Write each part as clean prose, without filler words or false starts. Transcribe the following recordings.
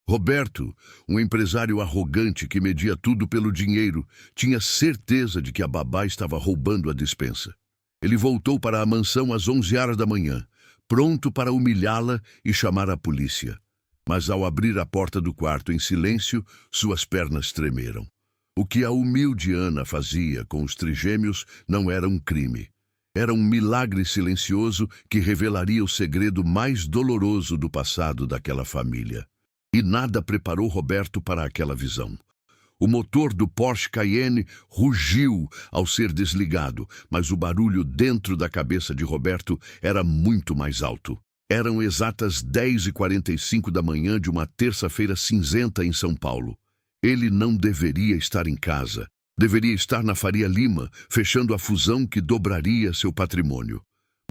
Roberto, um empresário arrogante que media tudo pelo dinheiro, tinha certeza de que a babá estava roubando a despensa. Ele voltou para a mansão às 11 horas da manhã, pronto para humilhá-la e chamar a polícia. Mas ao abrir a porta do quarto em silêncio, suas pernas tremeram. O que a humilde Ana fazia com os trigêmeos não era um crime. Era um milagre silencioso que revelaria o segredo mais doloroso do passado daquela família. E nada preparou Roberto para aquela visão. O motor do Porsche Cayenne rugiu ao ser desligado, mas o barulho dentro da cabeça de Roberto era muito mais alto. Eram exatas 10h45 da manhã de uma terça-feira cinzenta em São Paulo. Ele não deveria estar em casa. Deveria estar na Faria Lima, fechando a fusão que dobraria seu patrimônio.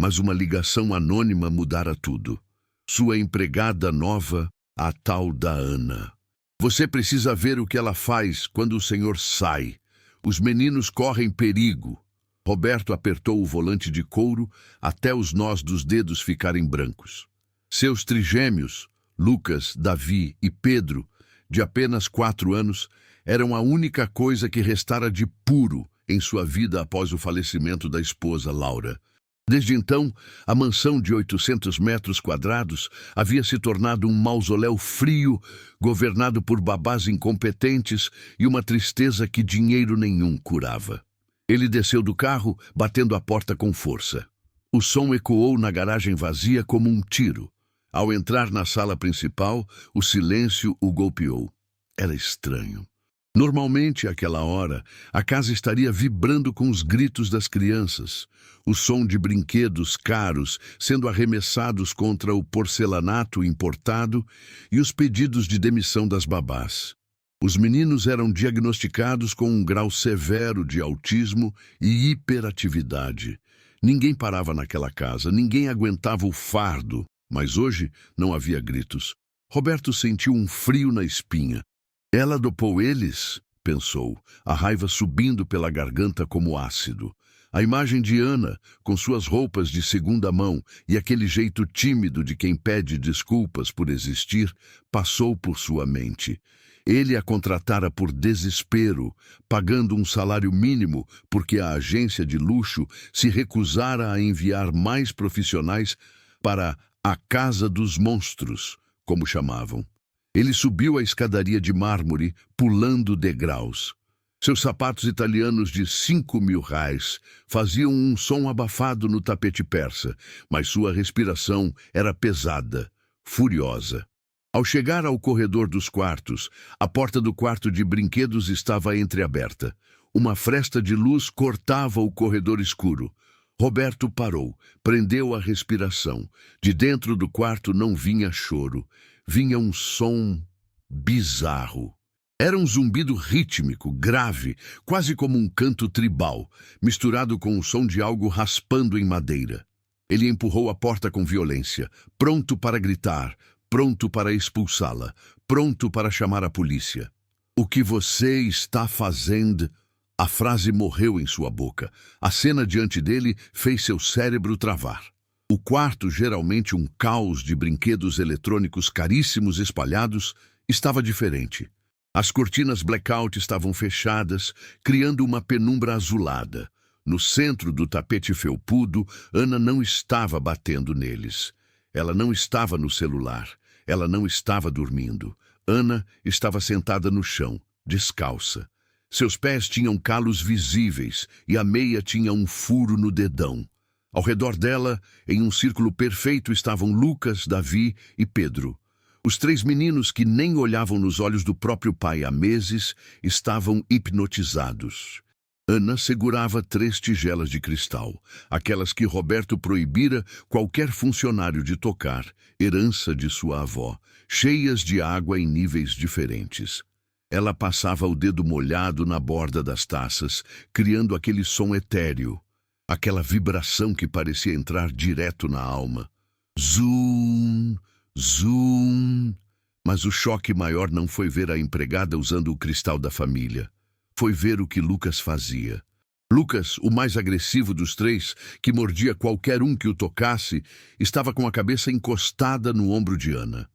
Mas uma ligação anônima mudara tudo. Sua empregada nova, a tal da Ana. Você precisa ver o que ela faz quando o senhor sai. Os meninos correm perigo. Roberto apertou o volante de couro até os nós dos dedos ficarem brancos. Seus trigêmeos, Lucas, Davi e Pedro, de apenas 4 anos, eram a única coisa que restara de puro em sua vida após o falecimento da esposa, Laura. Desde então, a mansão de 800 metros quadrados havia se tornado um mausoléu frio, governado por babás incompetentes e uma tristeza que dinheiro nenhum curava. Ele desceu do carro, batendo a porta com força. O som ecoou na garagem vazia como um tiro. Ao entrar na sala principal, o silêncio o golpeou. Era estranho. Normalmente, àquela hora, a casa estaria vibrando com os gritos das crianças, o som de brinquedos caros sendo arremessados contra o porcelanato importado e os pedidos de demissão das babás. Os meninos eram diagnosticados com um grau severo de autismo e hiperatividade. Ninguém parava naquela casa, ninguém aguentava o fardo, mas hoje não havia gritos. Roberto sentiu um frio na espinha. Ela dopou eles, pensou, a raiva subindo pela garganta como ácido. A imagem de Ana, com suas roupas de segunda mão e aquele jeito tímido de quem pede desculpas por existir, passou por sua mente. Ele a contratara por desespero, pagando um salário mínimo porque a agência de luxo se recusara a enviar mais profissionais para a Casa dos Monstros, como chamavam. Ele subiu a escadaria de mármore, pulando degraus. Seus sapatos italianos de 5.000 reais faziam um som abafado no tapete persa, mas sua respiração era pesada, furiosa. Ao chegar ao corredor dos quartos, a porta do quarto de brinquedos estava entreaberta. Uma fresta de luz cortava o corredor escuro. Roberto parou, prendeu a respiração. De dentro do quarto não vinha choro. Vinha um som bizarro. Era um zumbido rítmico, grave, quase como um canto tribal, misturado com o som de algo raspando em madeira. Ele empurrou a porta com violência, pronto para gritar, pronto para expulsá-la, pronto para chamar a polícia. O que você está fazendo? A frase morreu em sua boca. A cena diante dele fez seu cérebro travar. O quarto, geralmente um caos de brinquedos eletrônicos caríssimos espalhados, estava diferente. As cortinas blackout estavam fechadas, criando uma penumbra azulada. No centro do tapete felpudo, Ana não estava batendo neles. Ela não estava no celular. Ela não estava dormindo. Ana estava sentada no chão, descalça. Seus pés tinham calos visíveis e a meia tinha um furo no dedão. Ao redor dela, em um círculo perfeito, estavam Lucas, Davi e Pedro. Os 3 meninos que nem olhavam nos olhos do próprio pai há meses estavam hipnotizados. Ana segurava 3 tigelas de cristal, aquelas que Roberto proibira qualquer funcionário de tocar, herança de sua avó, cheias de água em níveis diferentes. Ela passava o dedo molhado na borda das taças, criando aquele som etéreo, aquela vibração que parecia entrar direto na alma. Zoom, zoom. Mas o choque maior não foi ver a empregada usando o cristal da família. Foi ver o que Lucas fazia. Lucas, o mais agressivo dos 3, que mordia qualquer um que o tocasse, estava com a cabeça encostada no ombro de Ana.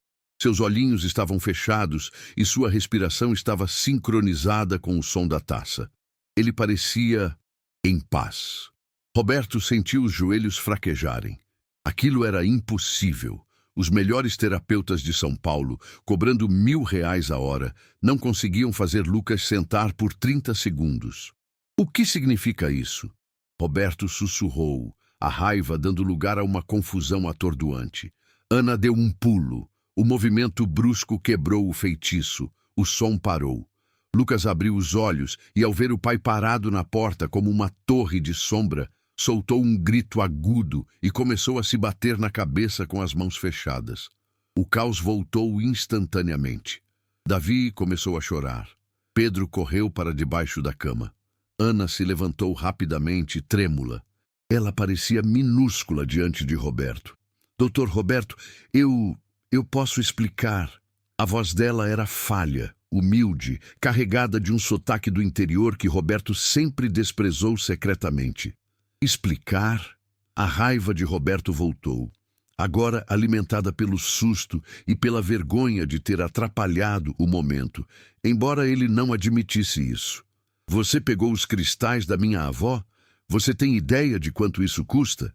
Seus olhinhos estavam fechados e sua respiração estava sincronizada com o som da taça. Ele parecia em paz. Roberto sentiu os joelhos fraquejarem. Aquilo era impossível. Os melhores terapeutas de São Paulo, cobrando R$ 1.000 a hora, não conseguiam fazer Lucas sentar por 30 segundos. O que significa isso? Roberto sussurrou, a raiva dando lugar a uma confusão atordoante. Ana deu um pulo. O movimento brusco quebrou o feitiço. O som parou. Lucas abriu os olhos e, ao ver o pai parado na porta como uma torre de sombra, soltou um grito agudo e começou a se bater na cabeça com as mãos fechadas. O caos voltou instantaneamente. Davi começou a chorar. Pedro correu para debaixo da cama. Ana se levantou rapidamente, trêmula. Ela parecia minúscula diante de Roberto. Doutor Roberto, eu posso explicar. A voz dela era falha, humilde, carregada de um sotaque do interior que Roberto sempre desprezou secretamente. Explicar? A raiva de Roberto voltou, agora alimentada pelo susto e pela vergonha de ter atrapalhado o momento, embora ele não admitisse isso. Você pegou os cristais da minha avó? Você tem ideia de quanto isso custa?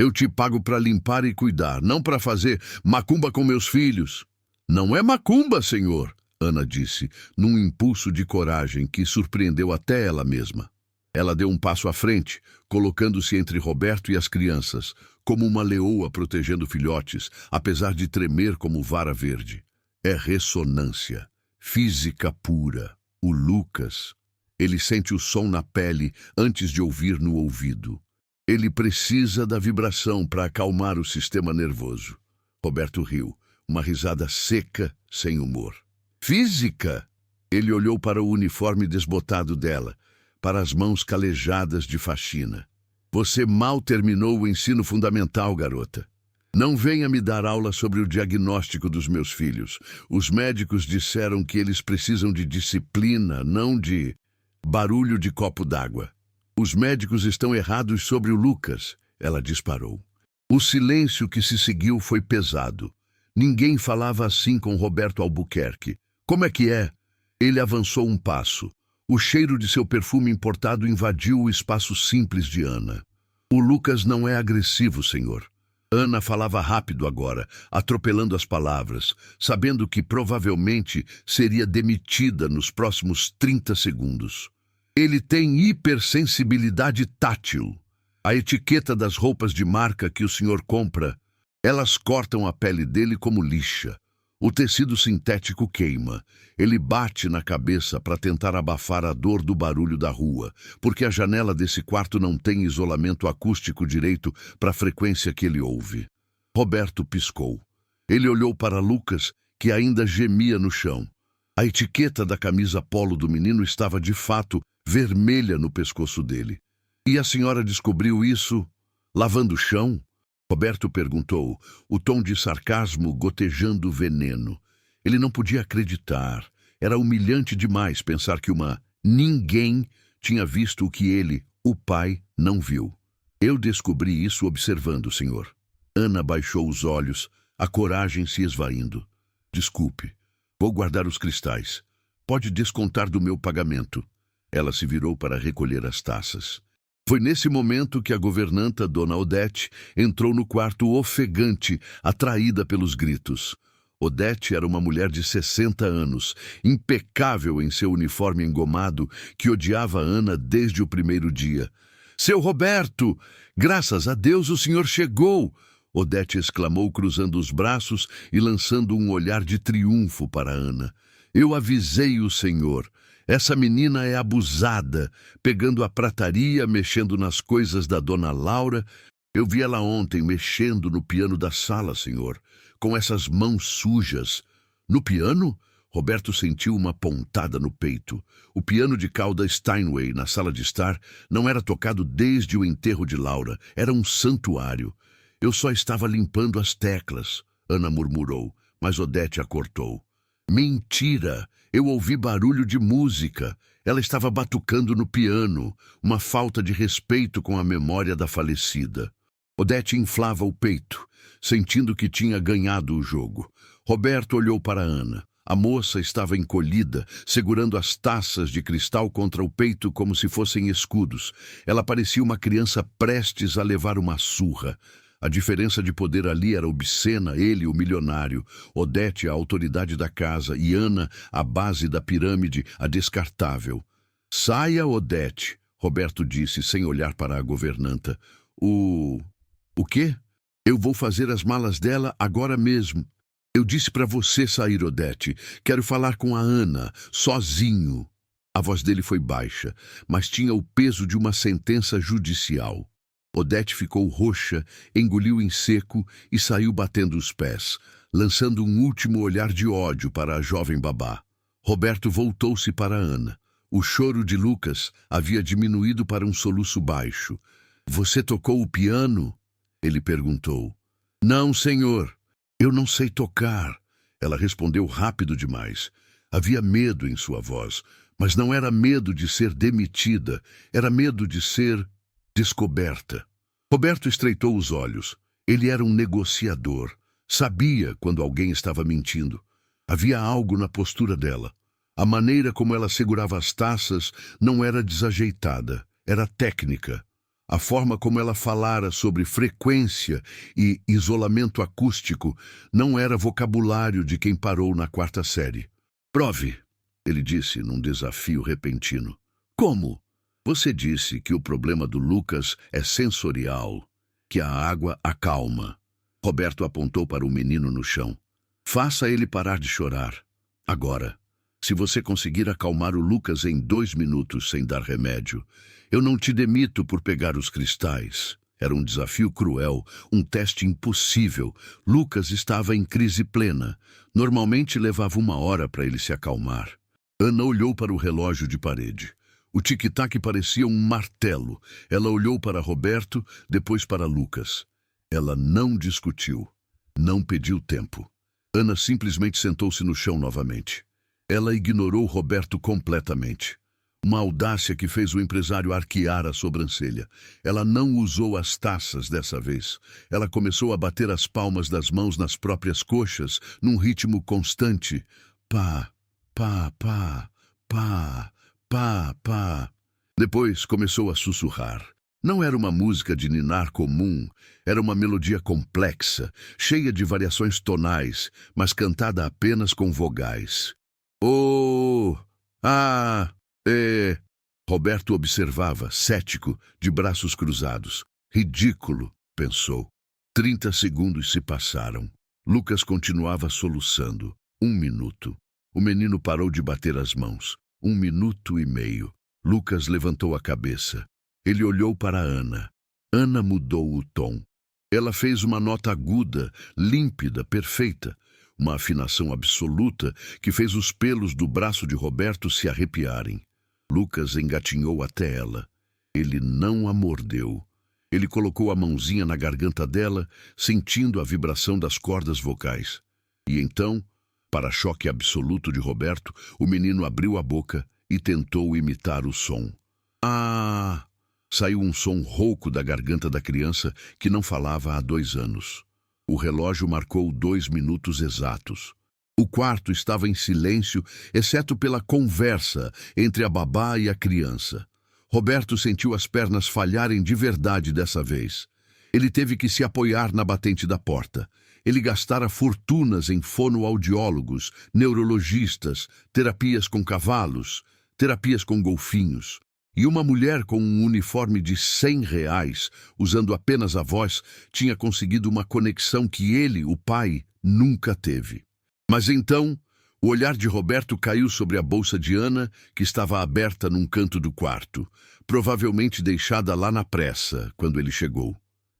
Eu te pago para limpar e cuidar, não para fazer macumba com meus filhos. Não é macumba, senhor, Ana disse, num impulso de coragem que surpreendeu até ela mesma. Ela deu um passo à frente, colocando-se entre Roberto e as crianças, como uma leoa protegendo filhotes, apesar de tremer como vara verde. É ressonância, física pura. O Lucas, ele sente o som na pele antes de ouvir no ouvido. Ele precisa da vibração para acalmar o sistema nervoso. Roberto riu, uma risada seca, sem humor. Física? Ele olhou para o uniforme desbotado dela, para as mãos calejadas de faxina. Você mal terminou o ensino fundamental, garota. Não venha me dar aula sobre o diagnóstico dos meus filhos. Os médicos disseram que eles precisam de disciplina, não de barulho de copo d'água. Os médicos estão errados sobre o Lucas, ela disparou. O silêncio que se seguiu foi pesado. Ninguém falava assim com Roberto Albuquerque. Como é que é? Ele avançou um passo. O cheiro de seu perfume importado invadiu o espaço simples de Ana. O Lucas não é agressivo, senhor. Ana falava rápido agora, atropelando as palavras, sabendo que provavelmente seria demitida nos próximos 30 segundos. Ele tem hipersensibilidade tátil. A etiqueta das roupas de marca que o senhor compra, elas cortam a pele dele como lixa. O tecido sintético queima. Ele bate na cabeça para tentar abafar a dor do barulho da rua, porque a janela desse quarto não tem isolamento acústico direito para a frequência que ele ouve. Roberto piscou. Ele olhou para Lucas, que ainda gemia no chão. A etiqueta da camisa polo do menino estava, de fato, vermelha no pescoço dele. E a senhora descobriu isso lavando o chão? Roberto perguntou, o tom de sarcasmo gotejando veneno. Ele não podia acreditar. Era humilhante demais pensar que ninguém tinha visto o que ele, o pai, não viu. Eu descobri isso observando, senhor. Ana baixou os olhos, a coragem se esvaindo. Desculpe, vou guardar os cristais. Pode descontar do meu pagamento. Ela se virou para recolher as taças. Foi nesse momento que a governanta, Dona Odete, entrou no quarto ofegante, atraída pelos gritos. Odete era uma mulher de 60 anos, impecável em seu uniforme engomado, que odiava Ana desde o primeiro dia. Seu Roberto! Graças a Deus o senhor chegou! Odete exclamou, cruzando os braços e lançando um olhar de triunfo para Ana. Eu avisei o senhor. Essa menina é abusada, pegando a prataria, mexendo nas coisas da dona Laura. Eu vi ela ontem mexendo no piano da sala, senhor, com essas mãos sujas. No piano? Roberto sentiu uma pontada no peito. O piano de cauda Steinway, na sala de estar, não era tocado desde o enterro de Laura. Era um santuário. Eu só estava limpando as teclas, Ana murmurou, mas Odete a cortou. Mentira! Eu ouvi barulho de música. Ela estava batucando no piano, uma falta de respeito com a memória da falecida. Odete inflava o peito, sentindo que tinha ganhado o jogo. Roberto olhou para Ana. A moça estava encolhida, segurando as taças de cristal contra o peito como se fossem escudos. Ela parecia uma criança prestes a levar uma surra. A diferença de poder ali era obscena, ele, o milionário, Odete, a autoridade da casa, e Ana, a base da pirâmide, a descartável. Saia, Odete, Roberto disse, sem olhar para a governanta. O quê? Eu vou fazer as malas dela agora mesmo. Eu disse para você sair, Odete. Quero falar com a Ana, sozinho. A voz dele foi baixa, mas tinha o peso de uma sentença judicial. Odete ficou roxa, engoliu em seco e saiu batendo os pés, lançando um último olhar de ódio para a jovem babá. Roberto voltou-se para Ana. O choro de Lucas havia diminuído para um soluço baixo. Você tocou o piano? Ele perguntou. Não, senhor. Eu não sei tocar. Ela respondeu rápido demais. Havia medo em sua voz, mas não era medo de ser demitida, era medo de ser descoberta. Roberto estreitou os olhos. Ele era um negociador. Sabia quando alguém estava mentindo. Havia algo na postura dela. A maneira como ela segurava as taças não era desajeitada, era técnica. A forma como ela falara sobre frequência e isolamento acústico não era vocabulário de quem parou na 4ª série. Prove, ele disse num desafio repentino. Como? Você disse que o problema do Lucas é sensorial, que a água acalma. Roberto apontou para o menino no chão. Faça ele parar de chorar. Agora, se você conseguir acalmar o Lucas em 2 minutos sem dar remédio, eu não te demito por pegar os cristais. Era um desafio cruel, um teste impossível. Lucas estava em crise plena. Normalmente levava 1 hora para ele se acalmar. Ana olhou para o relógio de parede. O tic-tac parecia um martelo. Ela olhou para Roberto, depois para Lucas. Ela não discutiu. Não pediu tempo. Ana simplesmente sentou-se no chão novamente. Ela ignorou Roberto completamente. Uma audácia que fez o empresário arquear a sobrancelha. Ela não usou as taças dessa vez. Ela começou a bater as palmas das mãos nas próprias coxas, num ritmo constante. Pá, pá, pá, pá, pá, pá. Depois começou a sussurrar. Não era uma música de ninar comum, era uma melodia complexa, cheia de variações tonais, mas cantada apenas com vogais. Oh, ah, Roberto observava, cético, de braços cruzados. Ridículo, pensou. 30 segundos se passaram. Lucas continuava soluçando. 1 minuto. O menino parou de bater as mãos. 1 minuto e meio. Lucas levantou a cabeça. Ele olhou para Ana. Ana mudou o tom. Ela fez uma nota aguda, límpida, perfeita. Uma afinação absoluta que fez os pelos do braço de Roberto se arrepiarem. Lucas engatinhou até ela. Ele não a mordeu. Ele colocou a mãozinha na garganta dela, sentindo a vibração das cordas vocais. E então, para choque absoluto de Roberto, o menino abriu a boca e tentou imitar o som. Ah! Saiu um som rouco da garganta da criança que não falava há 2 anos. O relógio marcou 2 minutos exatos. O quarto estava em silêncio, exceto pela conversa entre a babá e a criança. Roberto sentiu as pernas falharem de verdade dessa vez. Ele teve que se apoiar na batente da porta. Ele gastara fortunas em fonoaudiólogos, neurologistas, terapias com cavalos, terapias com golfinhos. E uma mulher com um uniforme de R$100, usando apenas a voz, tinha conseguido uma conexão que ele, o pai, nunca teve. Mas então, o olhar de Roberto caiu sobre a bolsa de Ana, que estava aberta num canto do quarto, provavelmente deixada lá na pressa, quando ele chegou.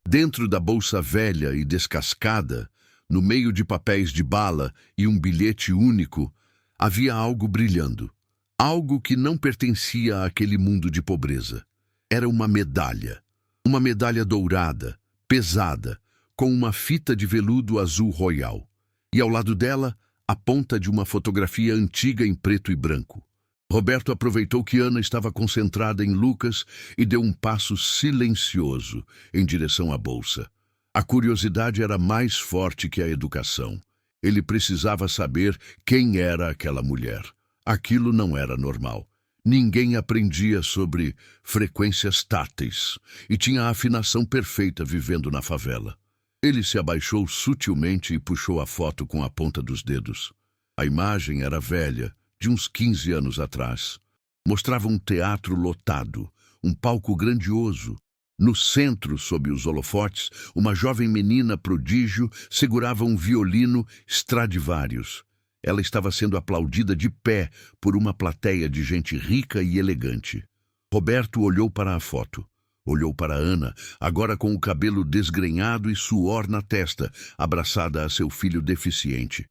Dentro da bolsa velha e descascada, no meio de papéis de bala e um bilhete único, havia algo brilhando. Algo que não pertencia àquele mundo de pobreza. Era uma medalha dourada, pesada, com uma fita de veludo azul royal. E ao lado dela, a ponta de uma fotografia antiga em preto e branco. Roberto aproveitou que Ana estava concentrada em Lucas e deu um passo silencioso em direção à bolsa. A curiosidade era mais forte que a educação. Ele precisava saber quem era aquela mulher. Aquilo não era normal. Ninguém aprendia sobre frequências táteis e tinha a afinação perfeita vivendo na favela. Ele se abaixou sutilmente e puxou a foto com a ponta dos dedos. A imagem era velha, de uns 15 anos atrás. Mostrava um teatro lotado, um palco grandioso. No centro, sob os holofotes, uma jovem menina prodígio segurava um violino Stradivarius. Ela estava sendo aplaudida de pé por uma plateia de gente rica e elegante. Roberto olhou para a foto. Olhou para Ana, agora com o cabelo desgrenhado e suor na testa, abraçada a seu filho deficiente.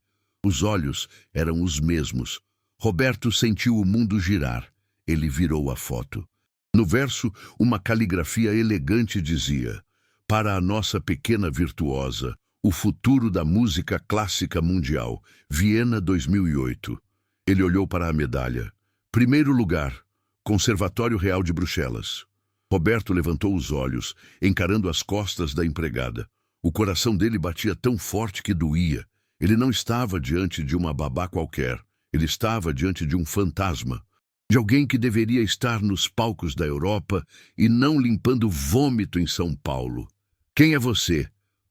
Os olhos eram os mesmos. Roberto sentiu o mundo girar. Ele virou a foto. No verso, uma caligrafia elegante dizia: "Para a nossa pequena virtuosa, o futuro da música clássica mundial, Viena 2008. Ele olhou para a medalha. Primeiro lugar, Conservatório Real de Bruxelas. Roberto levantou os olhos, encarando as costas da empregada. O coração dele batia tão forte que doía. Ele não estava diante de uma babá qualquer. Ele estava diante de um fantasma. De alguém que deveria estar nos palcos da Europa e não limpando vômito em São Paulo. "Quem é você?"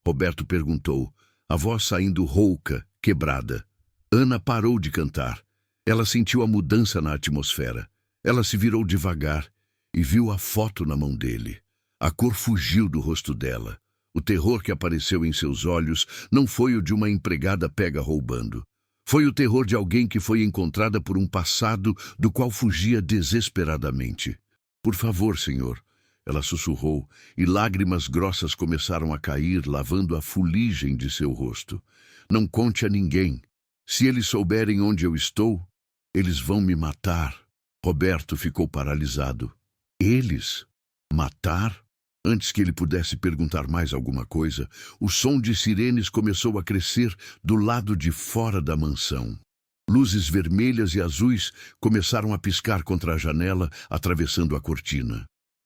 Roberto perguntou, a voz saindo rouca, quebrada. Ana parou de cantar. Ela sentiu a mudança na atmosfera. Ela se virou devagar e viu a foto na mão dele. A cor fugiu do rosto dela. O terror que apareceu em seus olhos não foi o de uma empregada pega roubando. Foi o terror de alguém que foi encontrada por um passado do qual fugia desesperadamente. "Por favor, senhor", ela sussurrou, e lágrimas grossas começaram a cair, lavando a fuligem de seu rosto. "Não conte a ninguém. Se eles souberem onde eu estou, eles vão me matar." Roberto ficou paralisado. Eles? Matar? Antes que ele pudesse perguntar mais alguma coisa, o som de sirenes começou a crescer do lado de fora da mansão. Luzes vermelhas e azuis começaram a piscar contra a janela, atravessando a cortina.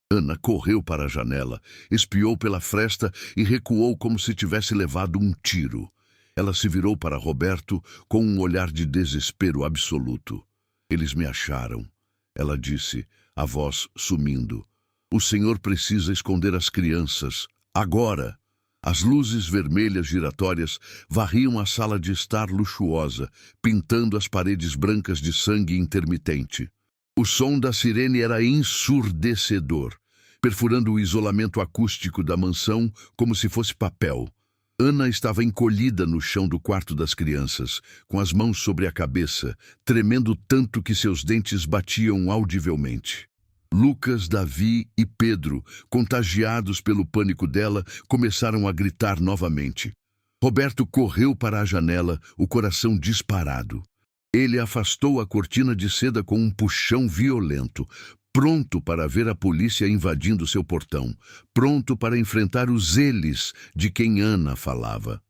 Ana correu para a janela, espiou pela fresta e recuou como se tivesse levado um tiro. Ela se virou para Roberto com um olhar de desespero absoluto. "Eles me acharam", ela disse, a voz sumindo. "O senhor precisa esconder as crianças. Agora!" As luzes vermelhas giratórias varriam a sala de estar luxuosa, pintando as paredes brancas de sangue intermitente. O som da sirene era ensurdecedor, perfurando o isolamento acústico da mansão como se fosse papel. Ana estava encolhida no chão do quarto das crianças, com as mãos sobre a cabeça, tremendo tanto que seus dentes batiam audivelmente. Lucas, Davi e Pedro, contagiados pelo pânico dela, começaram a gritar novamente. Roberto correu para a janela, o coração disparado. Ele afastou a cortina de seda com um puxão violento, pronto para ver a polícia invadindo seu portão, pronto para enfrentar os eles de quem Ana falava.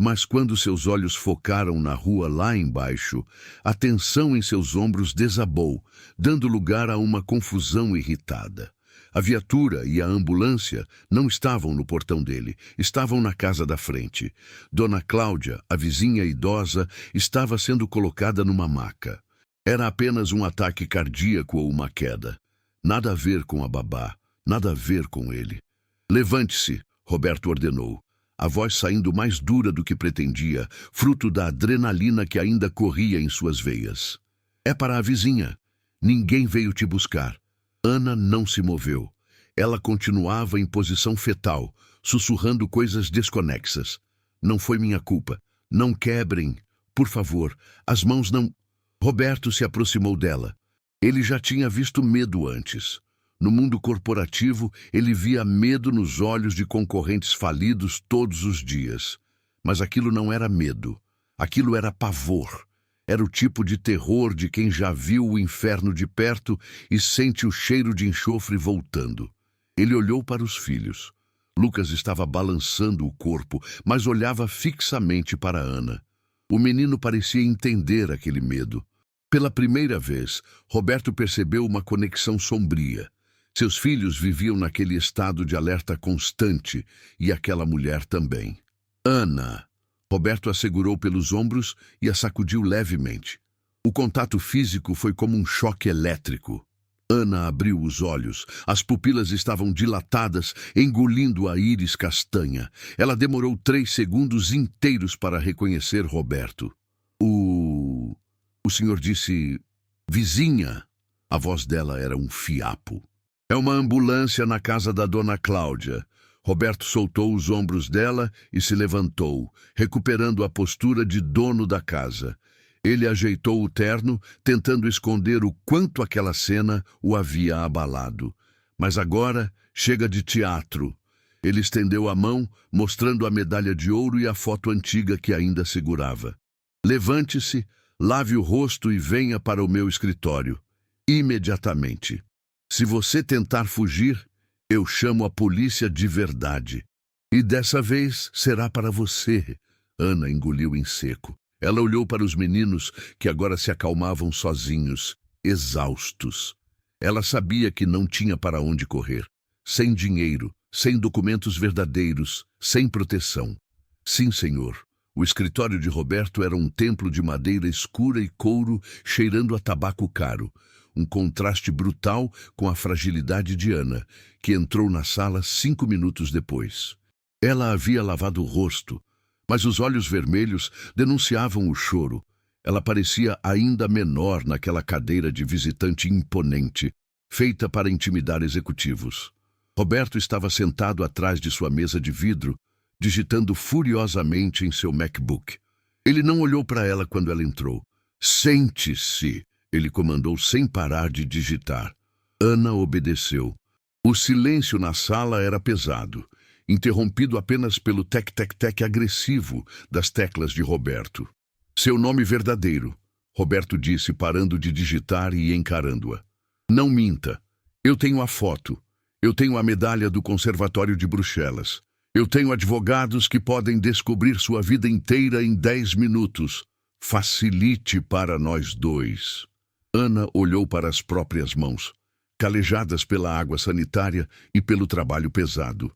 Mas quando seus olhos focaram na rua lá embaixo, a tensão em seus ombros desabou, dando lugar a uma confusão irritada. A viatura e a ambulância não estavam no portão dele, estavam na casa da frente. Dona Cláudia, a vizinha idosa, estava sendo colocada numa maca. Era apenas um ataque cardíaco ou uma queda. Nada a ver com a babá, nada a ver com ele. "Levante-se", Roberto ordenou, a voz saindo mais dura do que pretendia, fruto da adrenalina que ainda corria em suas veias. "É para a vizinha. Ninguém veio te buscar." Ana não se moveu. Ela continuava em posição fetal, sussurrando coisas desconexas. "Não foi minha culpa. Não quebrem. Por favor, as mãos não..." Roberto se aproximou dela. Ele já tinha visto medo antes. No mundo corporativo, ele via medo nos olhos de concorrentes falidos todos os dias. Mas aquilo não era medo. Aquilo era pavor. Era o tipo de terror de quem já viu o inferno de perto e sente o cheiro de enxofre voltando. Ele olhou para os filhos. Lucas estava balançando o corpo, mas olhava fixamente para Ana. O menino parecia entender aquele medo. Pela primeira vez, Roberto percebeu uma conexão sombria. Seus filhos viviam naquele estado de alerta constante, e aquela mulher também. "Ana!" Roberto a segurou pelos ombros e a sacudiu levemente. O contato físico foi como um choque elétrico. Ana abriu os olhos. As pupilas estavam dilatadas, engolindo a íris castanha. Ela demorou 3 segundos inteiros para reconhecer Roberto. O senhor disse... Vizinha. A voz dela era um fiapo. É uma ambulância na casa da dona Cláudia. Roberto soltou os ombros dela e se levantou, recuperando a postura de dono da casa. Ele ajeitou o terno, tentando esconder o quanto aquela cena o havia abalado. Mas agora chega de teatro. Ele estendeu a mão, mostrando a medalha de ouro e a foto antiga que ainda segurava. Levante-se, lave o rosto e venha para o meu escritório. Imediatamente. Se você tentar fugir, eu chamo a polícia de verdade. E dessa vez será para você. Ana engoliu em seco. Ela olhou para os meninos, que agora se acalmavam sozinhos, exaustos. Ela sabia que não tinha para onde correr. Sem dinheiro, sem documentos verdadeiros, sem proteção. Sim, senhor. O escritório de Roberto era um templo de madeira escura e couro, cheirando a tabaco caro. Um contraste brutal com a fragilidade de Ana, que entrou na sala 5 minutos depois. Ela havia lavado o rosto, mas os olhos vermelhos denunciavam o choro. Ela parecia ainda menor naquela cadeira de visitante imponente, feita para intimidar executivos. Roberto estava sentado atrás de sua mesa de vidro, digitando furiosamente em seu MacBook. Ele não olhou para ela quando ela entrou. Sente-se! Ele comandou sem parar de digitar. Ana obedeceu. O silêncio na sala era pesado, interrompido apenas pelo tec-tec-tec agressivo das teclas de Roberto. Seu nome verdadeiro, Roberto disse, parando de digitar e encarando-a. Não minta. Eu tenho a foto. Eu tenho a medalha do Conservatório de Bruxelas. Eu tenho advogados que podem descobrir sua vida inteira em 10 minutos. Facilite para nós dois. Ana olhou para as próprias mãos, calejadas pela água sanitária e pelo trabalho pesado.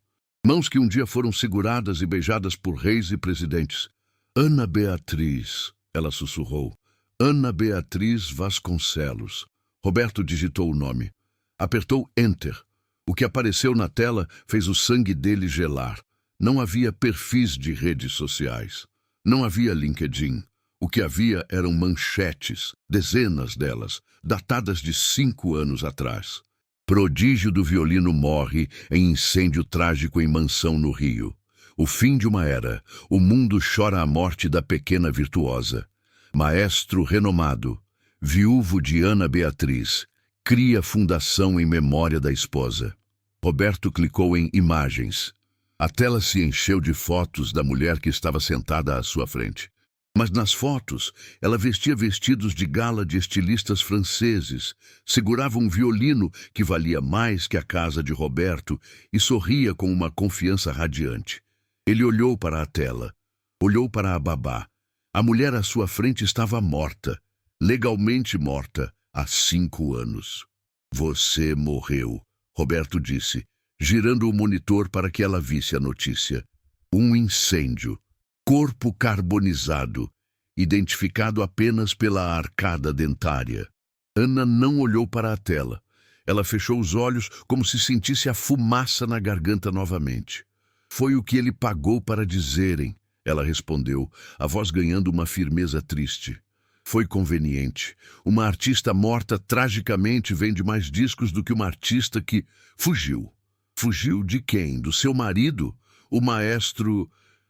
Mãos que um dia foram seguradas e beijadas por reis e presidentes. Ana Beatriz, ela sussurrou. Ana Beatriz Vasconcelos. Roberto digitou o nome. Apertou Enter. O que apareceu na tela fez o sangue dele gelar. Não havia perfis de redes sociais. Não havia LinkedIn. O que havia eram manchetes, dezenas delas, datadas de 5 anos atrás. Prodígio do violino morre em incêndio trágico em mansão no Rio. O fim de uma era. O mundo chora a morte da pequena virtuosa. Maestro renomado, viúvo de Ana Beatriz, cria fundação em memória da esposa. Roberto clicou em Imagens. A tela se encheu de fotos da mulher que estava sentada à sua frente. Mas nas fotos, ela vestia vestidos de gala de estilistas franceses, segurava um violino que valia mais que a casa de Roberto e sorria com uma confiança radiante. Ele olhou para a tela, olhou para a babá. A mulher à sua frente estava morta, legalmente morta, há 5 anos. Você morreu, Roberto disse, girando o monitor para que ela visse a notícia. Um incêndio. Corpo carbonizado, identificado apenas pela arcada dentária. Ana não olhou para a tela. Ela fechou os olhos como se sentisse a fumaça na garganta novamente. Foi o que ele pagou para dizerem, ela respondeu, a voz ganhando uma firmeza triste. Foi conveniente. Uma artista morta tragicamente vende mais discos do que uma artista que fugiu. Fugiu de quem? Do seu marido? O maestro...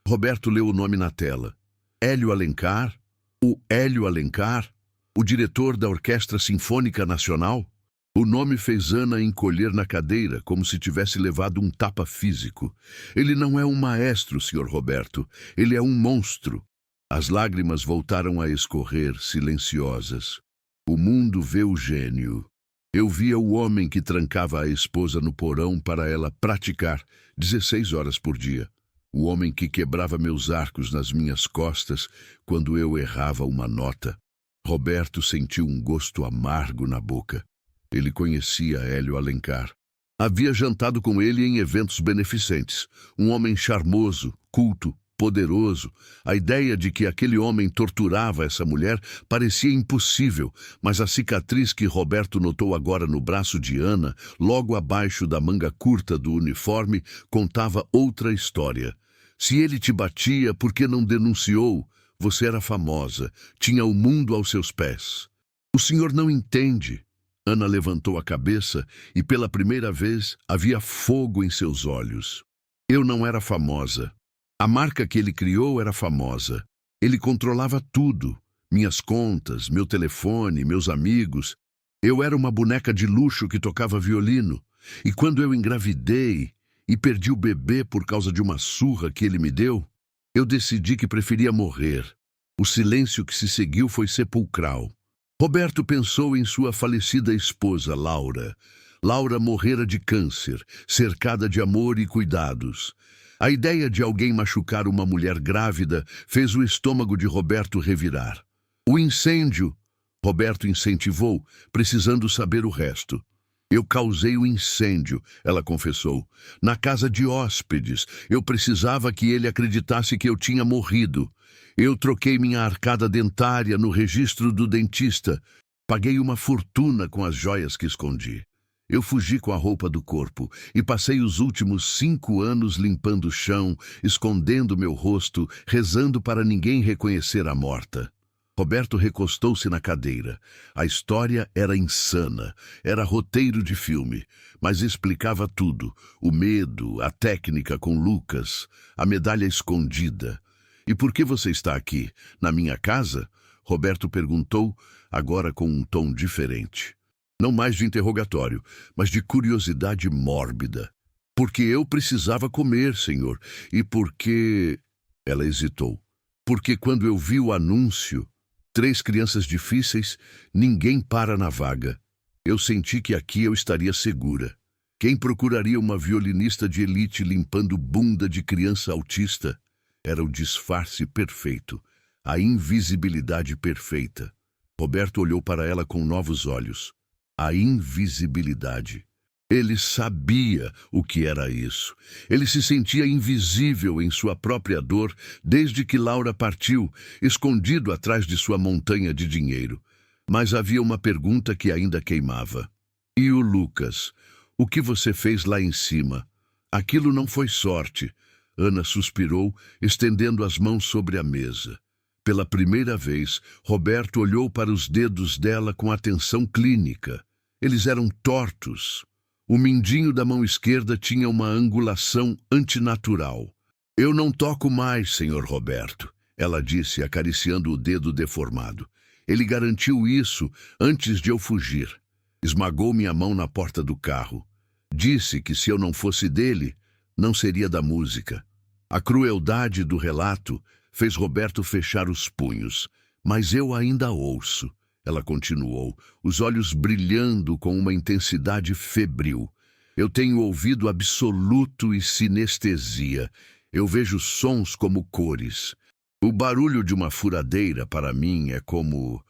Roberto leu o nome na tela. Hélio Alencar? O Hélio Alencar? O diretor da Orquestra Sinfônica Nacional? O nome fez Ana encolher na cadeira, como se tivesse levado um tapa físico. Ele não é um maestro, Sr. Roberto. Ele é um monstro. As lágrimas voltaram a escorrer, silenciosas. O mundo vê o gênio. Eu via o homem que trancava a esposa no porão para ela praticar 16 horas por dia. O homem que quebrava meus arcos nas minhas costas quando eu errava uma nota. Roberto sentiu um gosto amargo na boca. Ele conhecia Hélio Alencar. Havia jantado com ele em eventos beneficentes. Um homem charmoso, culto, poderoso. A ideia de que aquele homem torturava essa mulher parecia impossível, mas a cicatriz que Roberto notou agora no braço de Ana, logo abaixo da manga curta do uniforme, contava outra história. Se ele te batia, por que não denunciou? Você era famosa, tinha o mundo aos seus pés. O senhor não entende. Ana levantou a cabeça e pela primeira vez havia fogo em seus olhos. Eu não era famosa. A marca que ele criou era famosa. Ele controlava tudo. Minhas contas, meu telefone, meus amigos. Eu era uma boneca de luxo que tocava violino. E quando eu engravidei e perdi o bebê por causa de uma surra que ele me deu, eu decidi que preferia morrer. O silêncio que se seguiu foi sepulcral. Roberto pensou em sua falecida esposa, Laura. Laura morrera de câncer, cercada de amor e cuidados. A ideia de alguém machucar uma mulher grávida fez o estômago de Roberto revirar. O incêndio, Roberto incentivou, precisando saber o resto. Eu causei o incêndio, ela confessou. Na casa de hóspedes, eu precisava que ele acreditasse que eu tinha morrido. Eu troquei minha arcada dentária no registro do dentista. Paguei uma fortuna com as joias que escondi. Eu fugi com a roupa do corpo e passei os últimos 5 anos limpando o chão, escondendo meu rosto, rezando para ninguém reconhecer a morta. Roberto recostou-se na cadeira. A história era insana, era roteiro de filme, mas explicava tudo. O medo, a técnica com Lucas, a medalha escondida. E por que você está aqui, na minha casa? Roberto perguntou, agora com um tom diferente. Não mais de interrogatório, mas de curiosidade mórbida. Porque eu precisava comer, senhor, e porque... Ela hesitou. Porque quando eu vi o anúncio, 3 crianças difíceis, ninguém para na vaga. Eu senti que aqui eu estaria segura. Quem procuraria uma violinista de elite limpando bunda de criança autista? Era o disfarce perfeito, a invisibilidade perfeita. Roberto olhou para ela com novos olhos. A invisibilidade. Ele sabia o que era isso. Ele se sentia invisível em sua própria dor desde que Laura partiu, escondido atrás de sua montanha de dinheiro. Mas havia uma pergunta que ainda queimava. E o Lucas? O que você fez lá em cima? Aquilo não foi sorte. Ana suspirou, estendendo as mãos sobre a mesa. Pela primeira vez, Roberto olhou para os dedos dela com atenção clínica. Eles eram tortos. O mindinho da mão esquerda tinha uma angulação antinatural. Eu não toco mais, senhor Roberto, ela disse, acariciando o dedo deformado. Ele garantiu isso antes de eu fugir. Esmagou minha mão na porta do carro. Disse que se eu não fosse dele, não seria da música. A crueldade do relato fez Roberto fechar os punhos. Mas eu ainda ouço. Ela continuou, os olhos brilhando com uma intensidade febril. Eu tenho ouvido absoluto e sinestesia. Eu vejo sons como cores. O barulho de uma furadeira, para mim, é como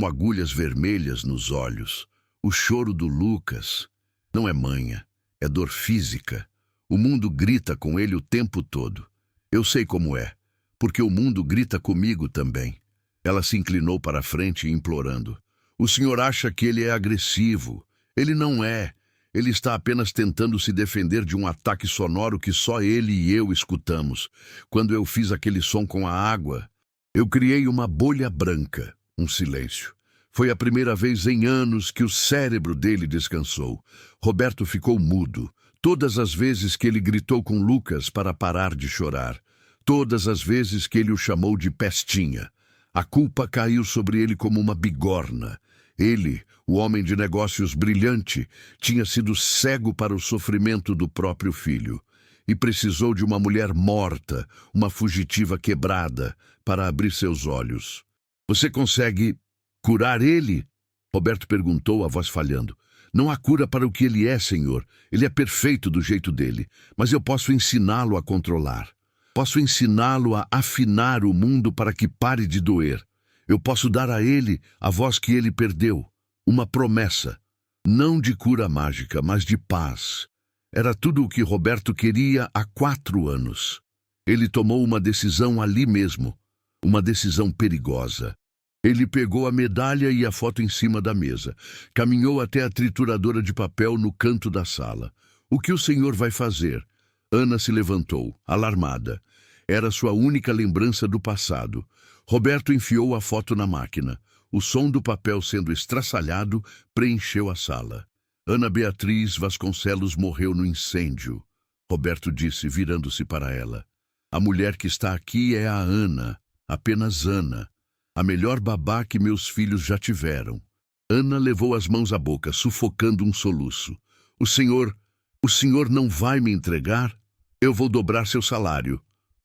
agulhas vermelhas nos olhos. O choro do Lucas não é manha, é dor física. O mundo grita com ele o tempo todo. Eu sei como é, porque o mundo grita comigo também. Ela se inclinou para a frente, implorando. O senhor acha que ele é agressivo? Ele não é. Ele está apenas tentando se defender de um ataque sonoro que só ele e eu escutamos. Quando eu fiz aquele som com a água, eu criei uma bolha branca, um silêncio. Foi a primeira vez em anos que o cérebro dele descansou. Roberto ficou mudo. Todas as vezes que ele gritou com Lucas para parar de chorar. Todas as vezes que ele o chamou de pestinha. A culpa caiu sobre ele como uma bigorna. Ele, o homem de negócios brilhante, tinha sido cego para o sofrimento do próprio filho e precisou de uma mulher morta, uma fugitiva quebrada, para abrir seus olhos. Você consegue curar ele? Roberto perguntou, a voz falhando. Não há cura para o que ele é, senhor. Ele é perfeito do jeito dele, mas eu posso ensiná-lo a controlar. Posso ensiná-lo a afinar o mundo para que pare de doer. Eu posso dar a ele a voz que ele perdeu, uma promessa, não de cura mágica, mas de paz. Era tudo o que Roberto queria há 4 anos. Ele tomou uma decisão ali mesmo, uma decisão perigosa. Ele pegou a medalha e a foto em cima da mesa. Caminhou até a trituradora de papel no canto da sala. O que o senhor vai fazer? Ana se levantou, alarmada. Era sua única lembrança do passado. Roberto enfiou a foto na máquina. O som do papel sendo estraçalhado preencheu a sala. Ana Beatriz Vasconcelos morreu no incêndio. Roberto disse, virando-se para ela. A mulher que está aqui é a Ana, apenas Ana. A melhor babá que meus filhos já tiveram. Ana levou as mãos à boca, sufocando um soluço. O senhor não vai me entregar? Eu vou dobrar seu salário,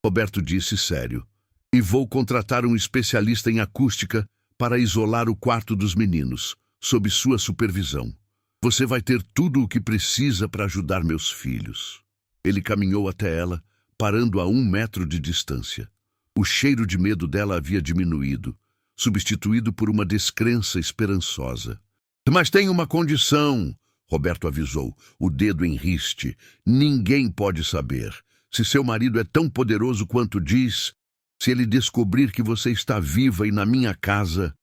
Roberto disse sério. E vou contratar um especialista em acústica para isolar o quarto dos meninos, sob sua supervisão. Você vai ter tudo o que precisa para ajudar meus filhos. Ele caminhou até ela, parando a 1 metro de distância. O cheiro de medo dela havia diminuído, substituído por uma descrença esperançosa. Mas tem uma condição, Roberto avisou, o dedo em riste. Ninguém pode saber. Se seu marido é tão poderoso quanto diz, se ele descobrir que você está viva e na minha casa,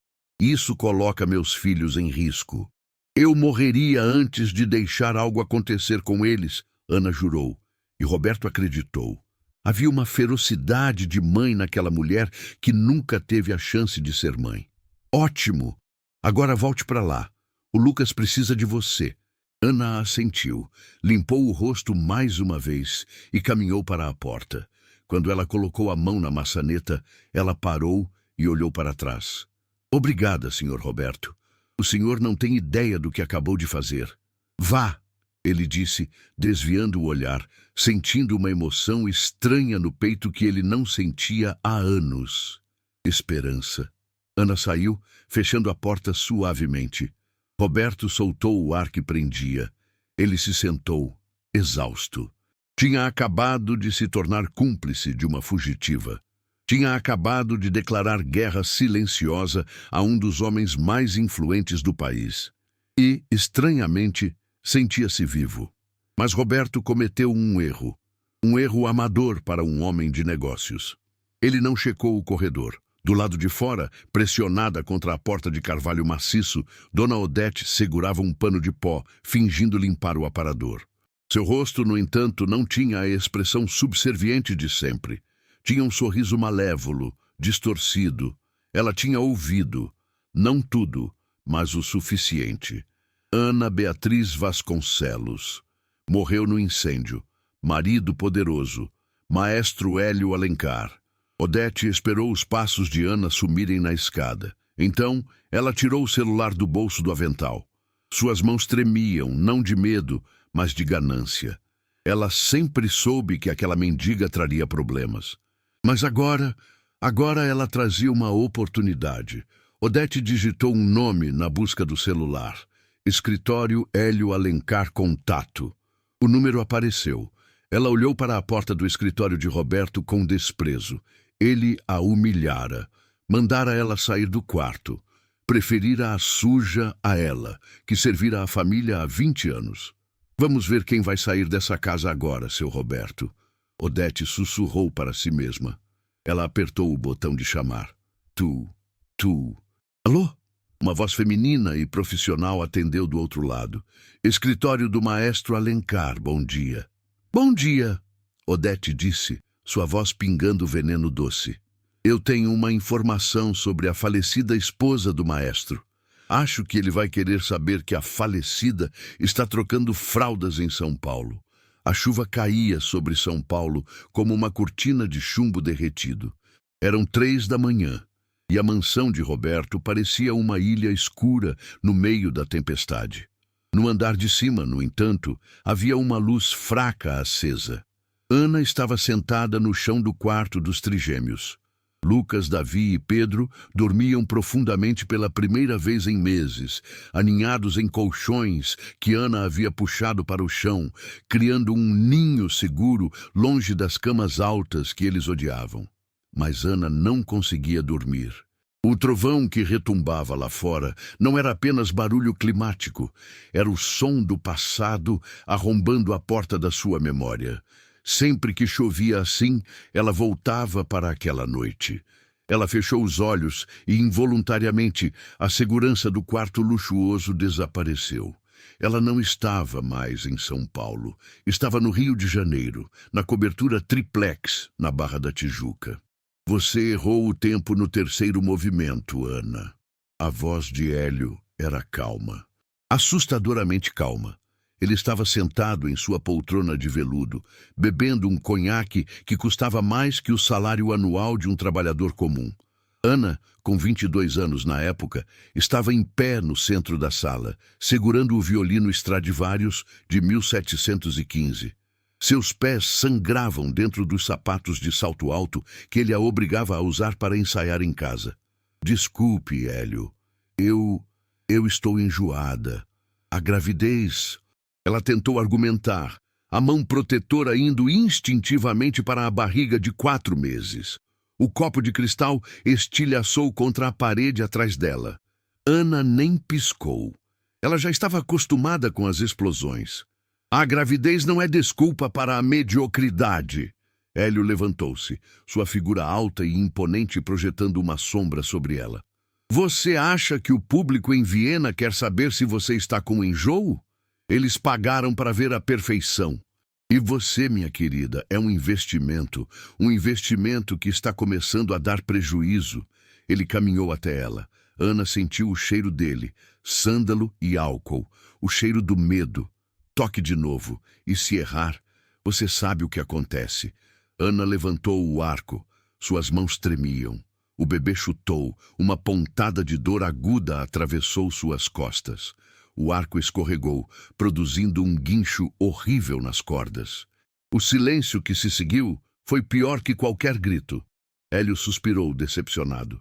isso coloca meus filhos em risco. Eu morreria antes de deixar algo acontecer com eles, Ana jurou, e Roberto acreditou. Havia uma ferocidade de mãe naquela mulher que nunca teve a chance de ser mãe. Ótimo! Agora volte para lá. O Lucas precisa de você. Ana assentiu, limpou o rosto mais uma vez e caminhou para a porta. Quando ela colocou a mão na maçaneta, ela parou e olhou para trás. Obrigada, Sr. Roberto. O senhor não tem ideia do que acabou de fazer. Vá! Ele disse, desviando o olhar, sentindo uma emoção estranha no peito que ele não sentia há anos. Esperança. Ana saiu, fechando a porta suavemente. Roberto soltou o ar que prendia. Ele se sentou, exausto. Tinha acabado de se tornar cúmplice de uma fugitiva. Tinha acabado de declarar guerra silenciosa a um dos homens mais influentes do país. E, estranhamente, sentia-se vivo. Mas Roberto cometeu um erro amador para um homem de negócios. Ele não checou o corredor. Do lado de fora, pressionada contra a porta de carvalho maciço, Dona Odete segurava um pano de pó, fingindo limpar o aparador. Seu rosto, no entanto, não tinha a expressão subserviente de sempre. Tinha um sorriso malévolo, distorcido. Ela tinha ouvido, não tudo, mas o suficiente. Ana Beatriz Vasconcelos. Morreu no incêndio. Marido poderoso. Maestro Hélio Alencar. Odete esperou os passos de Ana sumirem na escada. Então, ela tirou o celular do bolso do avental. Suas mãos tremiam, não de medo, mas de ganância. Ela sempre soube que aquela mendiga traria problemas. Mas agora ela trazia uma oportunidade. Odete digitou um nome na busca do celular. Escritório Hélio Alencar Contato. O número apareceu. Ela olhou para a porta do escritório de Roberto com desprezo. Ele a humilhara. Mandara ela sair do quarto. Preferira a suja a ela, que servira à família há 20 anos. Vamos ver quem vai sair dessa casa agora, seu Roberto. Odete sussurrou para si mesma. Ela apertou o botão de chamar. Tu. Alô? Uma voz feminina e profissional atendeu do outro lado. Escritório do maestro Alencar, bom dia. Bom dia, Odete disse, sua voz pingando veneno doce. Eu tenho uma informação sobre a falecida esposa do maestro. Acho que ele vai querer saber que a falecida está trocando fraldas em São Paulo. A chuva caía sobre São Paulo como uma cortina de chumbo derretido. Eram 3 da manhã. E a mansão de Roberto parecia uma ilha escura no meio da tempestade. No andar de cima, no entanto, havia uma luz fraca acesa. Ana estava sentada no chão do quarto dos trigêmeos. Lucas, Davi e Pedro dormiam profundamente pela primeira vez em meses, aninhados em colchões que Ana havia puxado para o chão, criando um ninho seguro longe das camas altas que eles odiavam. Mas Ana não conseguia dormir. O trovão que retumbava lá fora não era apenas barulho climático, era o som do passado arrombando a porta da sua memória. Sempre que chovia assim, ela voltava para aquela noite. Ela fechou os olhos e, involuntariamente, a segurança do quarto luxuoso desapareceu. Ela não estava mais em São Paulo. Estava no Rio de Janeiro, na cobertura triplex, na Barra da Tijuca. Você errou o tempo no terceiro movimento, Ana. A voz de Hélio era calma. Assustadoramente calma. Ele estava sentado em sua poltrona de veludo, bebendo um conhaque que custava mais que o salário anual de um trabalhador comum. Ana, com 22 anos na época, estava em pé no centro da sala, segurando o violino Stradivarius de 1715. Seus pés sangravam dentro dos sapatos de salto alto que ele a obrigava a usar para ensaiar em casa. Desculpe, Hélio. Eu estou enjoada. A gravidez... Ela tentou argumentar, a mão protetora indo instintivamente para a barriga de 4 meses. O copo de cristal estilhaçou contra a parede atrás dela. Ana nem piscou. Ela já estava acostumada com as explosões. A gravidez não é desculpa para a mediocridade. Hélio levantou-se, sua figura alta e imponente projetando uma sombra sobre ela. Você acha que o público em Viena quer saber se você está com enjoo? Eles pagaram para ver a perfeição. E você, minha querida, é um investimento que está começando a dar prejuízo. Ele caminhou até ela. Ana sentiu o cheiro dele, sândalo e álcool, o cheiro do medo. Toque de novo, e se errar, você sabe o que acontece. Ana levantou o arco, suas mãos tremiam. O bebê chutou, uma pontada de dor aguda atravessou suas costas. O arco escorregou, produzindo um guincho horrível nas cordas. O silêncio que se seguiu foi pior que qualquer grito. Hélio suspirou, decepcionado.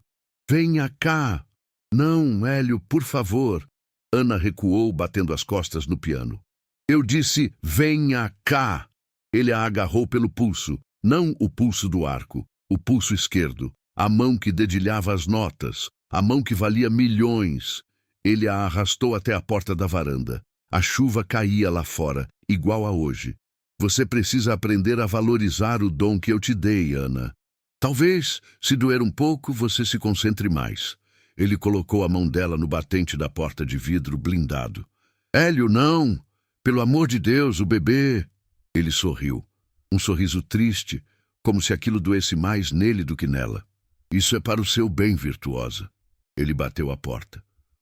Venha cá! Não, Hélio, por favor. Ana recuou, batendo as costas no piano. Eu disse, venha cá! Ele a agarrou pelo pulso, não o pulso do arco, o pulso esquerdo, a mão que dedilhava as notas, a mão que valia milhões. Ele a arrastou até a porta da varanda. A chuva caía lá fora, igual a hoje. Você precisa aprender a valorizar o dom que eu te dei, Ana. Talvez, se doer um pouco, você se concentre mais. Ele colocou a mão dela no batente da porta de vidro blindado. Hélio, não! Pelo amor de Deus, o bebê! Ele sorriu. Um sorriso triste, como se aquilo doesse mais nele do que nela. Isso é para o seu bem, virtuosa. Ele bateu a porta.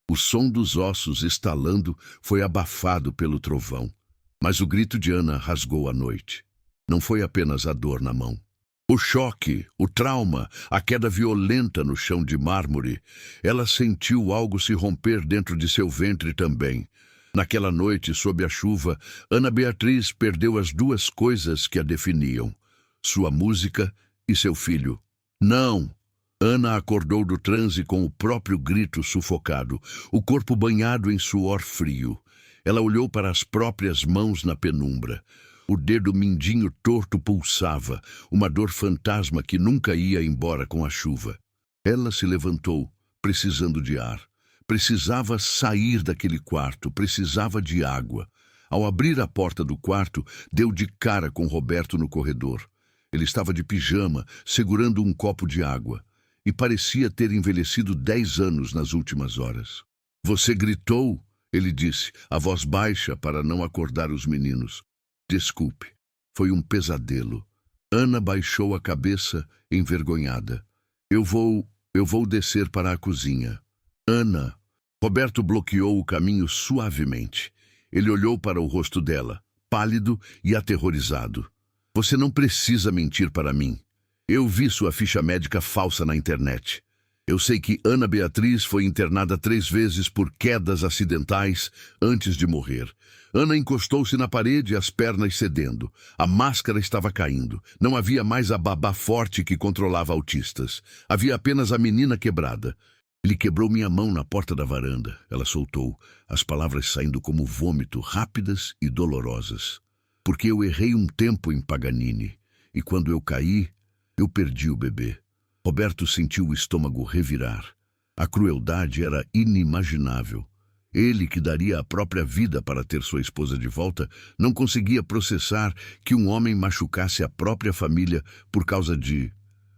O som dos ossos estalando foi abafado pelo trovão. Mas o grito de Ana rasgou a noite. Não foi apenas a dor na mão. O choque, o trauma, a queda violenta no chão de mármore. Ela sentiu algo se romper dentro de seu ventre também. Naquela noite, sob a chuva, Ana Beatriz perdeu as duas coisas que a definiam. Sua música e seu filho. Não! Ana acordou do transe com o próprio grito sufocado, o corpo banhado em suor frio. Ela olhou para as próprias mãos na penumbra. O dedo mindinho torto pulsava, uma dor fantasma que nunca ia embora com a chuva. Ela se levantou, precisando de ar. Precisava sair daquele quarto, precisava de água. Ao abrir a porta do quarto, deu de cara com Roberto no corredor. Ele estava de pijama, segurando um copo de água. E parecia ter envelhecido 10 anos nas últimas horas. Você gritou, ele disse, a voz baixa para não acordar os meninos. Desculpe, foi um pesadelo. Ana baixou a cabeça, envergonhada. Eu vou descer para a cozinha. Ana. Roberto bloqueou o caminho suavemente. Ele olhou para o rosto dela, pálido e aterrorizado. Você não precisa mentir para mim. Eu vi sua ficha médica falsa na internet. Eu sei que Ana Beatriz foi internada 3 vezes por quedas acidentais antes de morrer. Ana encostou-se na parede, as pernas cedendo. A máscara estava caindo. Não havia mais a babá forte que controlava autistas. Havia apenas a menina quebrada. Ele quebrou minha mão na porta da varanda. Ela soltou, as palavras saindo como vômito, rápidas e dolorosas. Porque eu errei um tempo em Paganini. E quando eu caí, eu perdi o bebê. Roberto sentiu o estômago revirar. A crueldade era inimaginável. Ele, que daria a própria vida para ter sua esposa de volta, não conseguia processar que um homem machucasse a própria família por causa de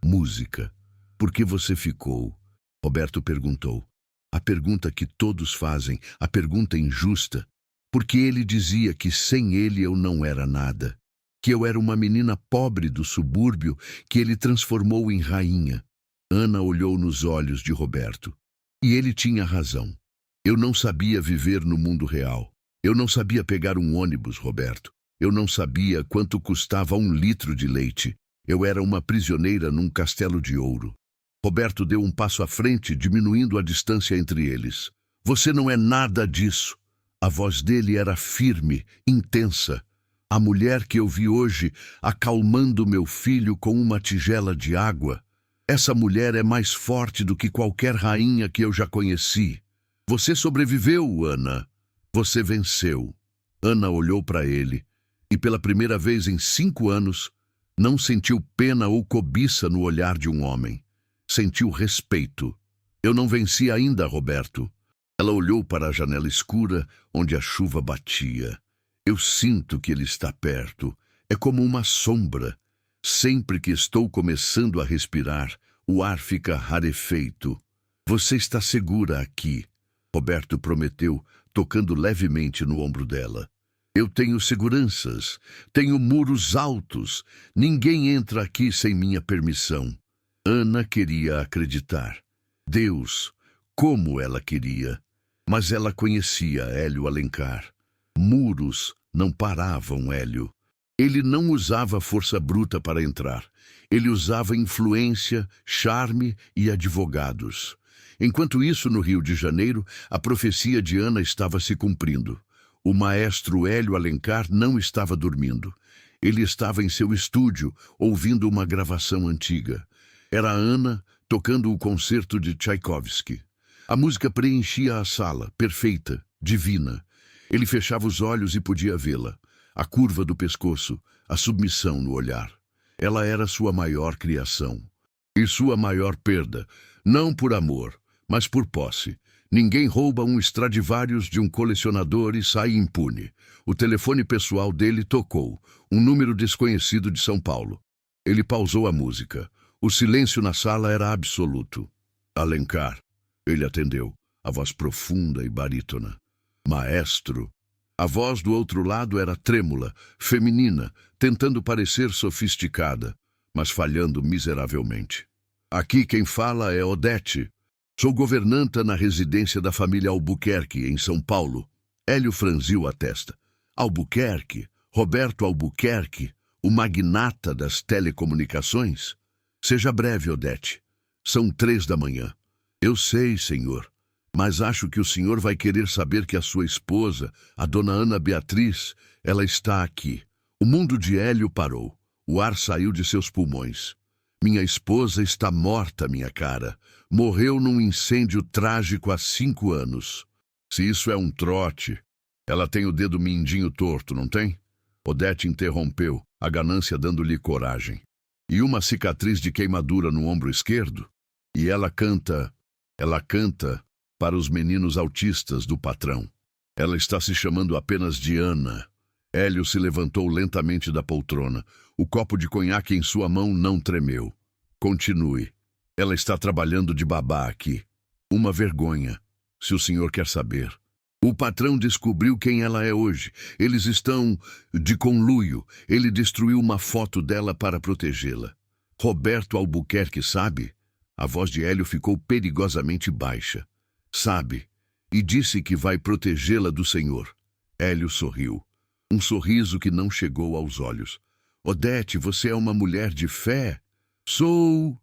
música. Por que você ficou? Roberto perguntou. A pergunta que todos fazem, a pergunta injusta. Porque ele dizia que sem ele eu não era nada. Que eu era uma menina pobre do subúrbio que ele transformou em rainha. Ana olhou nos olhos de Roberto. E ele tinha razão. Eu não sabia viver no mundo real. Eu não sabia pegar um ônibus, Roberto. Eu não sabia quanto custava 1 litro de leite. Eu era uma prisioneira num castelo de ouro. Roberto deu um passo à frente, diminuindo a distância entre eles. Você não é nada disso. A voz dele era firme, intensa. A mulher que eu vi hoje acalmando meu filho com uma tigela de água. Essa mulher é mais forte do que qualquer rainha que eu já conheci. Você sobreviveu, Ana. Você venceu. Ana olhou para ele e, pela primeira vez em 5 anos, não sentiu pena ou cobiça no olhar de um homem. Sentiu respeito. Eu não venci ainda, Roberto. Ela olhou para a janela escura, onde a chuva batia. Eu sinto que ele está perto. É como uma sombra. Sempre que estou começando a respirar, o ar fica rarefeito. Você está segura aqui, Roberto prometeu, tocando levemente no ombro dela. Eu tenho seguranças, tenho muros altos. Ninguém entra aqui sem minha permissão. Ana queria acreditar. Deus, como ela queria. Mas ela conhecia Hélio Alencar. Muros não paravam Hélio. Ele não usava força bruta para entrar. Ele usava influência, charme e advogados. Enquanto isso, no Rio de Janeiro, a profecia de Ana estava se cumprindo. O maestro Hélio Alencar não estava dormindo. Ele estava em seu estúdio, ouvindo uma gravação antiga. Era Ana tocando o concerto de Tchaikovsky. A música preenchia a sala, perfeita, divina. Ele fechava os olhos e podia vê-la. A curva do pescoço, a submissão no olhar. Ela era sua maior criação. E sua maior perda, não por amor, mas por posse. Ninguém rouba um Stradivarius de um colecionador e sai impune. O telefone pessoal dele tocou, um número desconhecido de São Paulo. Ele pausou a música. O silêncio na sala era absoluto. Alencar. Ele atendeu, a voz profunda e barítona. Maestro. A voz do outro lado era trêmula, feminina, tentando parecer sofisticada, mas falhando miseravelmente. Aqui quem fala é Odete. Sou governanta na residência da família Albuquerque, em São Paulo. Hélio franziu a testa. Albuquerque? Roberto Albuquerque? O magnata das telecomunicações? Seja breve, Odete. São 3 da manhã. Eu sei, senhor, mas acho que o senhor vai querer saber que a sua esposa, a dona Ana Beatriz, ela está aqui. O mundo de Hélio parou. O ar saiu de seus pulmões. Minha esposa está morta, minha cara. Morreu num incêndio trágico há 5 anos. Se isso é um trote, ela tem o dedo mindinho torto, não tem? Odete interrompeu, a ganância dando-lhe coragem. E uma cicatriz de queimadura no ombro esquerdo? E ela canta para os meninos autistas do patrão. Ela está se chamando apenas de Ana. Hélio se levantou lentamente da poltrona. O copo de conhaque em sua mão não tremeu. Continue. Ela está trabalhando de babá aqui. Uma vergonha, se o senhor quer saber. O patrão descobriu quem ela é hoje. Eles estão de conluio. Ele destruiu uma foto dela para protegê-la. Roberto Albuquerque sabe? A voz de Hélio ficou perigosamente baixa. Sabe, e disse que vai protegê-la do senhor. Hélio sorriu. Um sorriso que não chegou aos olhos. Odete, você é uma mulher de fé? Sou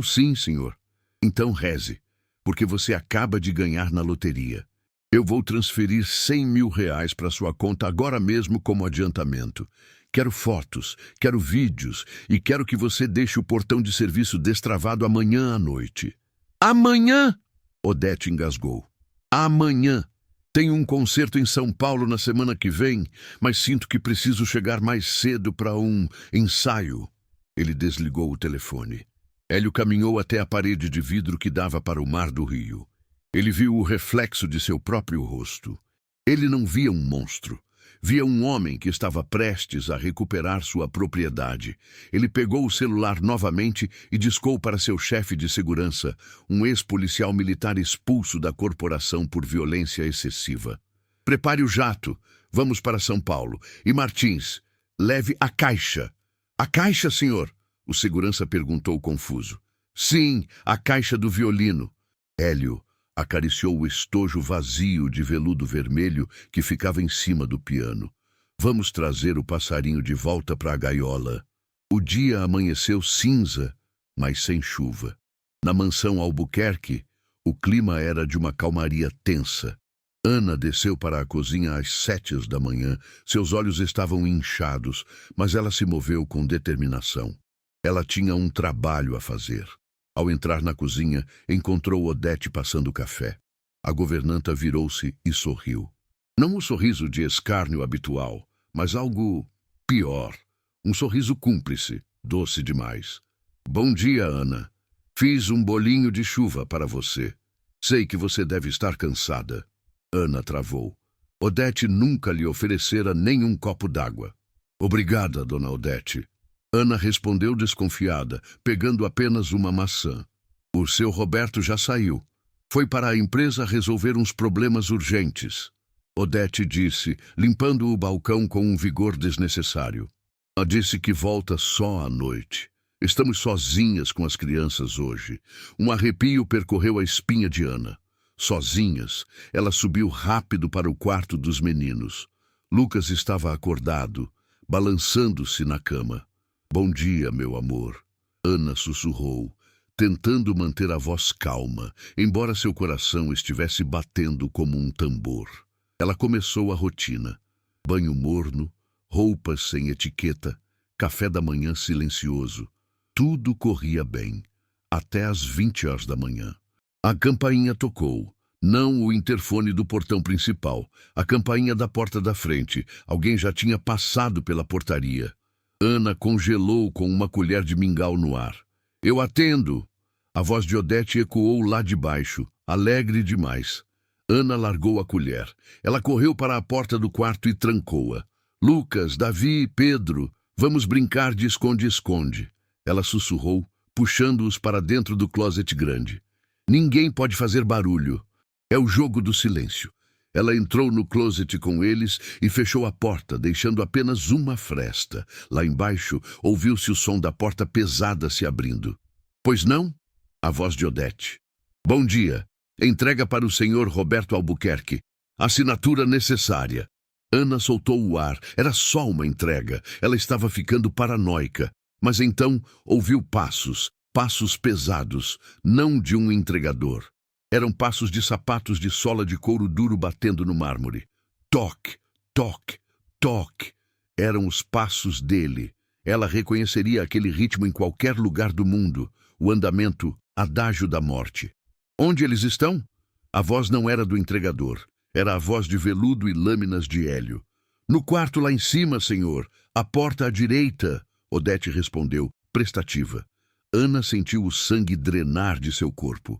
sim, senhor. Então reze, porque você acaba de ganhar na loteria. Eu vou transferir 100 mil reais para sua conta agora mesmo como adiantamento. Quero fotos, quero vídeos e quero que você deixe o portão de serviço destravado amanhã à noite. Amanhã? Odete engasgou. Amanhã. Tenho um concerto em São Paulo na semana que vem, mas sinto que preciso chegar mais cedo para um ensaio. Ele desligou o telefone. Hélio caminhou até a parede de vidro que dava para o mar do rio. Ele viu o reflexo de seu próprio rosto. Ele não via um monstro. Via um homem que estava prestes a recuperar sua propriedade. Ele pegou o celular novamente e discou para seu chefe de segurança, um ex-policial militar expulso da corporação por violência excessiva. Prepare o jato. Vamos para São Paulo. E Martins, leve a caixa. A caixa, senhor? O segurança perguntou confuso. Sim, a caixa do violino. Hélio acariciou o estojo vazio de veludo vermelho que ficava em cima do piano. Vamos trazer o passarinho de volta para a gaiola. O dia amanheceu cinza, mas sem chuva. Na mansão Albuquerque, o clima era de uma calmaria tensa. Ana desceu para a cozinha às 7 da manhã. Seus olhos estavam inchados, mas ela se moveu com determinação. Ela tinha um trabalho a fazer. Ao entrar na cozinha, encontrou Odete passando café. A governanta virou-se e sorriu. Não o sorriso de escárnio habitual, mas algo pior. Um sorriso cúmplice, doce demais. Bom dia, Ana. Fiz um bolinho de chuva para você. Sei que você deve estar cansada. Ana travou. Odete nunca lhe oferecera nem um copo d'água. Obrigada, dona Odete. Ana respondeu desconfiada, pegando apenas uma maçã. O seu Roberto já saiu. Foi para a empresa resolver uns problemas urgentes. Odete disse, limpando o balcão com um vigor desnecessário. Ela disse que volta só à noite. Estamos sozinhas com as crianças hoje. Um arrepio percorreu a espinha de Ana. Sozinhas, ela subiu rápido para o quarto dos meninos. Lucas estava acordado, balançando-se na cama. Bom dia, meu amor. Ana sussurrou, tentando manter a voz calma, embora seu coração estivesse batendo como um tambor. Ela começou a rotina. Banho morno, roupas sem etiqueta, café da manhã silencioso. Tudo corria bem, até às 20 da manhã. A campainha tocou. Não o interfone do portão principal, a campainha da porta da frente. Alguém já tinha passado pela portaria. Ana congelou com uma colher de mingau no ar. Eu atendo! A voz de Odete ecoou lá de baixo, alegre demais. Ana largou a colher. Ela correu para a porta do quarto e trancou-a. Lucas, Davi, Pedro, vamos brincar de esconde-esconde. Ela sussurrou, puxando-os para dentro do closet grande. Ninguém pode fazer barulho. É o jogo do silêncio. Ela entrou no closet com eles e fechou a porta, deixando apenas uma fresta. Lá embaixo, ouviu-se o som da porta pesada se abrindo. Pois não? A voz de Odete. Bom dia. Entrega para o senhor Roberto Albuquerque. Assinatura necessária. Ana soltou o ar. Era só uma entrega. Ela estava ficando paranoica. Mas então ouviu passos. Passos pesados. Não de um entregador. Eram passos de sapatos de sola de couro duro batendo no mármore. Toque, toque, toque. Eram os passos dele. Ela reconheceria aquele ritmo em qualquer lugar do mundo. O andamento, adágio da morte. Onde eles estão? A voz não era do entregador. Era a voz de veludo e lâminas de hélio. No quarto lá em cima, senhor. A porta à direita. Odete respondeu, prestativa. Ana sentiu o sangue drenar de seu corpo.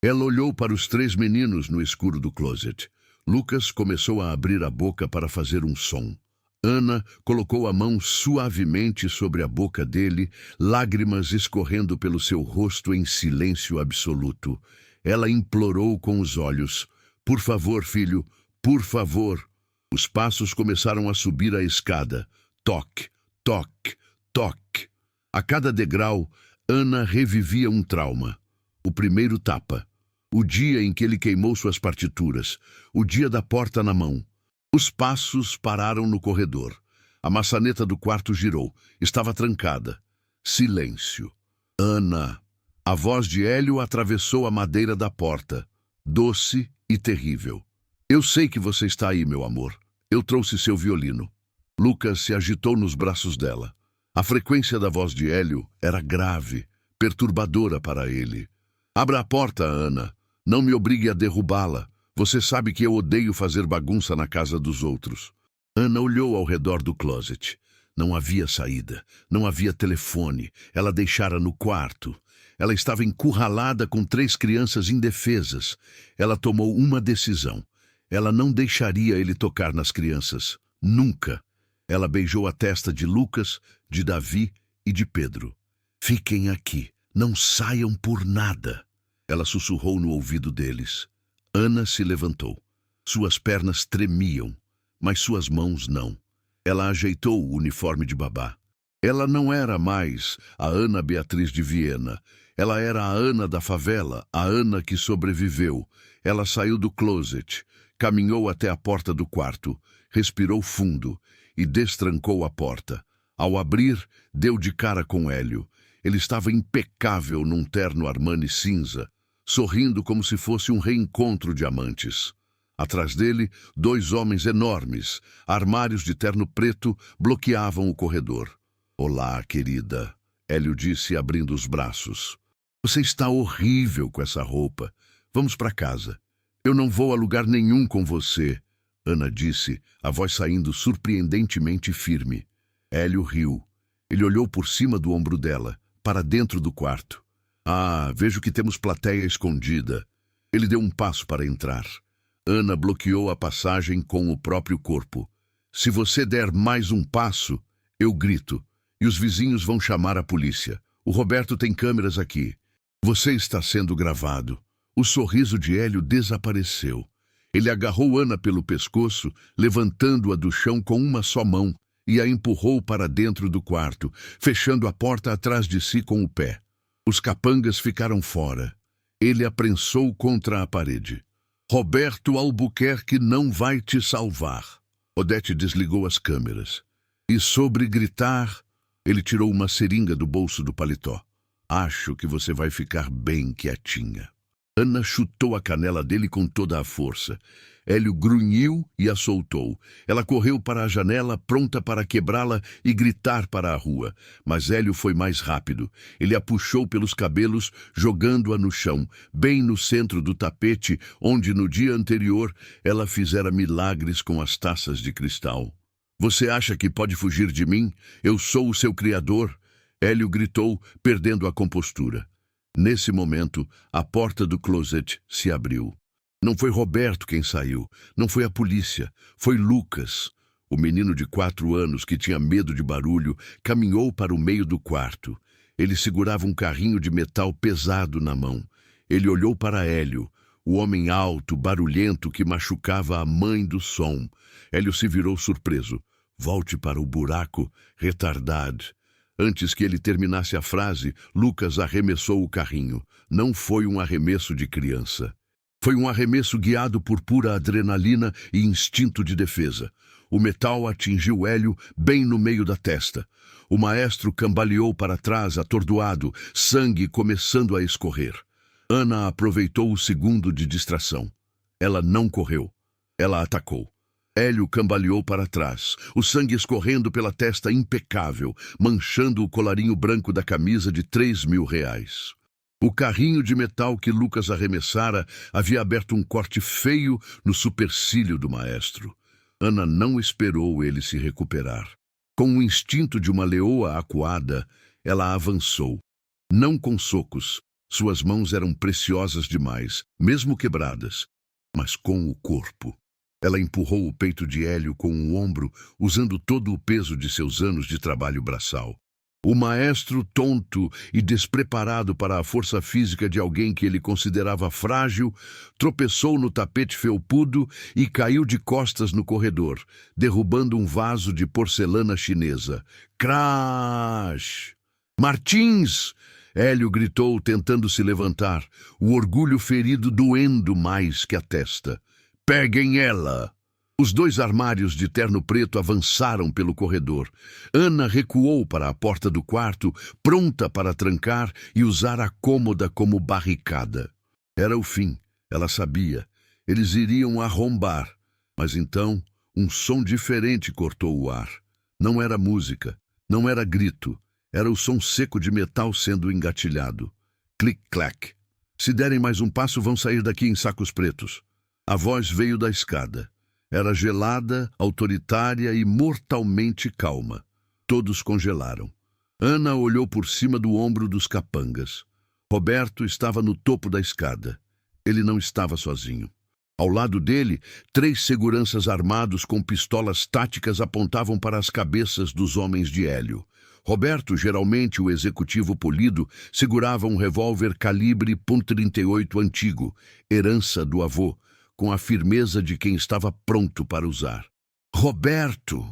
Ela olhou para os 3 meninos no escuro do closet. Lucas começou a abrir a boca para fazer um som. Ana colocou a mão suavemente sobre a boca dele, lágrimas escorrendo pelo seu rosto em silêncio absoluto. Ela implorou com os olhos. Por favor, filho, por favor. Os passos começaram a subir a escada. Toque, toque, toque. A cada degrau, Ana revivia um trauma. O primeiro tapa. O dia em que ele queimou suas partituras. O dia da porta na mão. Os passos pararam no corredor. A maçaneta do quarto girou. Estava trancada. Silêncio. Ana. A voz de Hélio atravessou a madeira da porta. Doce e terrível. Eu sei que você está aí, meu amor. Eu trouxe seu violino. Lucas se agitou nos braços dela. A frequência da voz de Hélio era grave, perturbadora para ele. Abra a porta, Ana. Não me obrigue a derrubá-la. Você sabe que eu odeio fazer bagunça na casa dos outros. Ana olhou ao redor do closet. Não havia saída. Não havia telefone. Ela deixara no quarto. Ela estava encurralada com 3 crianças indefesas. Ela tomou uma decisão. Ela não deixaria ele tocar nas crianças. Nunca. Ela beijou a testa de Lucas, de Davi e de Pedro. Fiquem aqui. Não saiam por nada. Ela sussurrou no ouvido deles. Ana se levantou. Suas pernas tremiam, mas suas mãos não. Ela ajeitou o uniforme de babá. Ela não era mais a Ana Beatriz de Viena. Ela era a Ana da favela, a Ana que sobreviveu. Ela saiu do closet, caminhou até a porta do quarto, respirou fundo e destrancou a porta. Ao abrir, deu de cara com Hélio. Ele estava impecável num terno Armani cinza, sorrindo como se fosse um reencontro de amantes. Atrás dele, 2 homens enormes, armários de terno preto, bloqueavam o corredor. Olá, querida, Hélio disse abrindo os braços. Você está horrível com essa roupa. Vamos para casa. Eu não vou a lugar nenhum com você, Ana disse, a voz saindo surpreendentemente firme. Hélio riu. Ele olhou por cima do ombro dela, para dentro do quarto. Ah, vejo que temos plateia escondida. Ele deu um passo para entrar. Ana bloqueou a passagem com o próprio corpo. Se você der mais um passo, eu grito, e os vizinhos vão chamar a polícia. O Roberto tem câmeras aqui. Você está sendo gravado. O sorriso de Hélio desapareceu. Ele agarrou Ana pelo pescoço, levantando-a do chão com uma só mão, e a empurrou para dentro do quarto, fechando a porta atrás de si com o pé. Os capangas ficaram fora. Ele a prensou contra a parede. Roberto Albuquerque não vai te salvar. Odete desligou as câmeras. E sobre gritar, ele tirou uma seringa do bolso do paletó. Acho que você vai ficar bem quietinha. Ana chutou a canela dele com toda a força. Hélio grunhiu e a soltou. Ela correu para a janela, pronta para quebrá-la e gritar para a rua. Mas Hélio foi mais rápido. Ele a puxou pelos cabelos, jogando-a no chão, bem no centro do tapete, onde no dia anterior ela fizera milagres com as taças de cristal. Você acha que pode fugir de mim? Eu sou o seu criador. Hélio gritou, perdendo a compostura. Nesse momento, a porta do closet se abriu. Não foi Roberto quem saiu, não foi a polícia, foi Lucas. O menino de 4 anos, que tinha medo de barulho, caminhou para o meio do quarto. Ele segurava um carrinho de metal pesado na mão. Ele olhou para Hélio, o homem alto, barulhento que machucava a mãe do som. Hélio se virou surpreso. Volte para o buraco, retardado. Antes que ele terminasse a frase, Lucas arremessou o carrinho. Não foi um arremesso de criança. Foi um arremesso guiado por pura adrenalina e instinto de defesa. O metal atingiu Hélio bem no meio da testa. O maestro cambaleou para trás, atordoado, sangue começando a escorrer. Ana aproveitou o segundo de distração. Ela não correu. Ela atacou. Hélio cambaleou para trás, o sangue escorrendo pela testa impecável, manchando o colarinho branco da camisa de R$3.000. O carrinho de metal que Lucas arremessara havia aberto um corte feio no supercílio do maestro. Ana não esperou ele se recuperar. Com o instinto de uma leoa acuada, ela avançou. Não com socos. Suas mãos eram preciosas demais, mesmo quebradas, mas com o corpo. Ela empurrou o peito de Hélio com o ombro, usando todo o peso de seus anos de trabalho braçal. O maestro, tonto e despreparado para a força física de alguém que ele considerava frágil, tropeçou no tapete felpudo e caiu de costas no corredor, derrubando um vaso de porcelana chinesa. Crash! Martins! Hélio gritou, tentando se levantar, o orgulho ferido doendo mais que a testa. Peguem ela! Os 2 armários de terno preto avançaram pelo corredor. Ana recuou para a porta do quarto, pronta para trancar e usar a cômoda como barricada. Era o fim, ela sabia. Eles iriam arrombar. Mas então, um som diferente cortou o ar. Não era música, não era grito. Era o som seco de metal sendo engatilhado. Clic-clac. Se derem mais um passo, vão sair daqui em sacos pretos. A voz veio da escada. Era gelada, autoritária e mortalmente calma. Todos congelaram. Ana olhou por cima do ombro dos capangas. Roberto estava no topo da escada. Ele não estava sozinho. Ao lado dele, 3 seguranças armados com pistolas táticas apontavam para as cabeças dos homens de Hélio. Roberto, geralmente o executivo polido, segurava um revólver calibre .38 antigo, herança do avô, com a firmeza de quem estava pronto para usar. Roberto!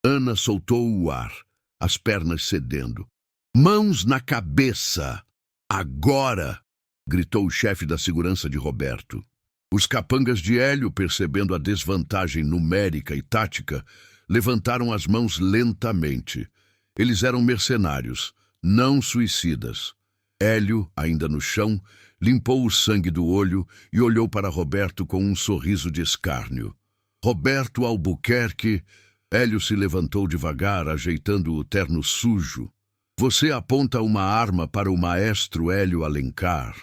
Ana soltou o ar, as pernas cedendo. Mãos na cabeça! Agora! Gritou o chefe da segurança de Roberto. Os capangas de Hélio, percebendo a desvantagem numérica e tática, levantaram as mãos lentamente. Eles eram mercenários, não suicidas. Hélio, ainda no chão, limpou o sangue do olho e olhou para Roberto com um sorriso de escárnio. Roberto Albuquerque... Hélio se levantou devagar, ajeitando o terno sujo. Você aponta uma arma para o maestro Hélio Alencar.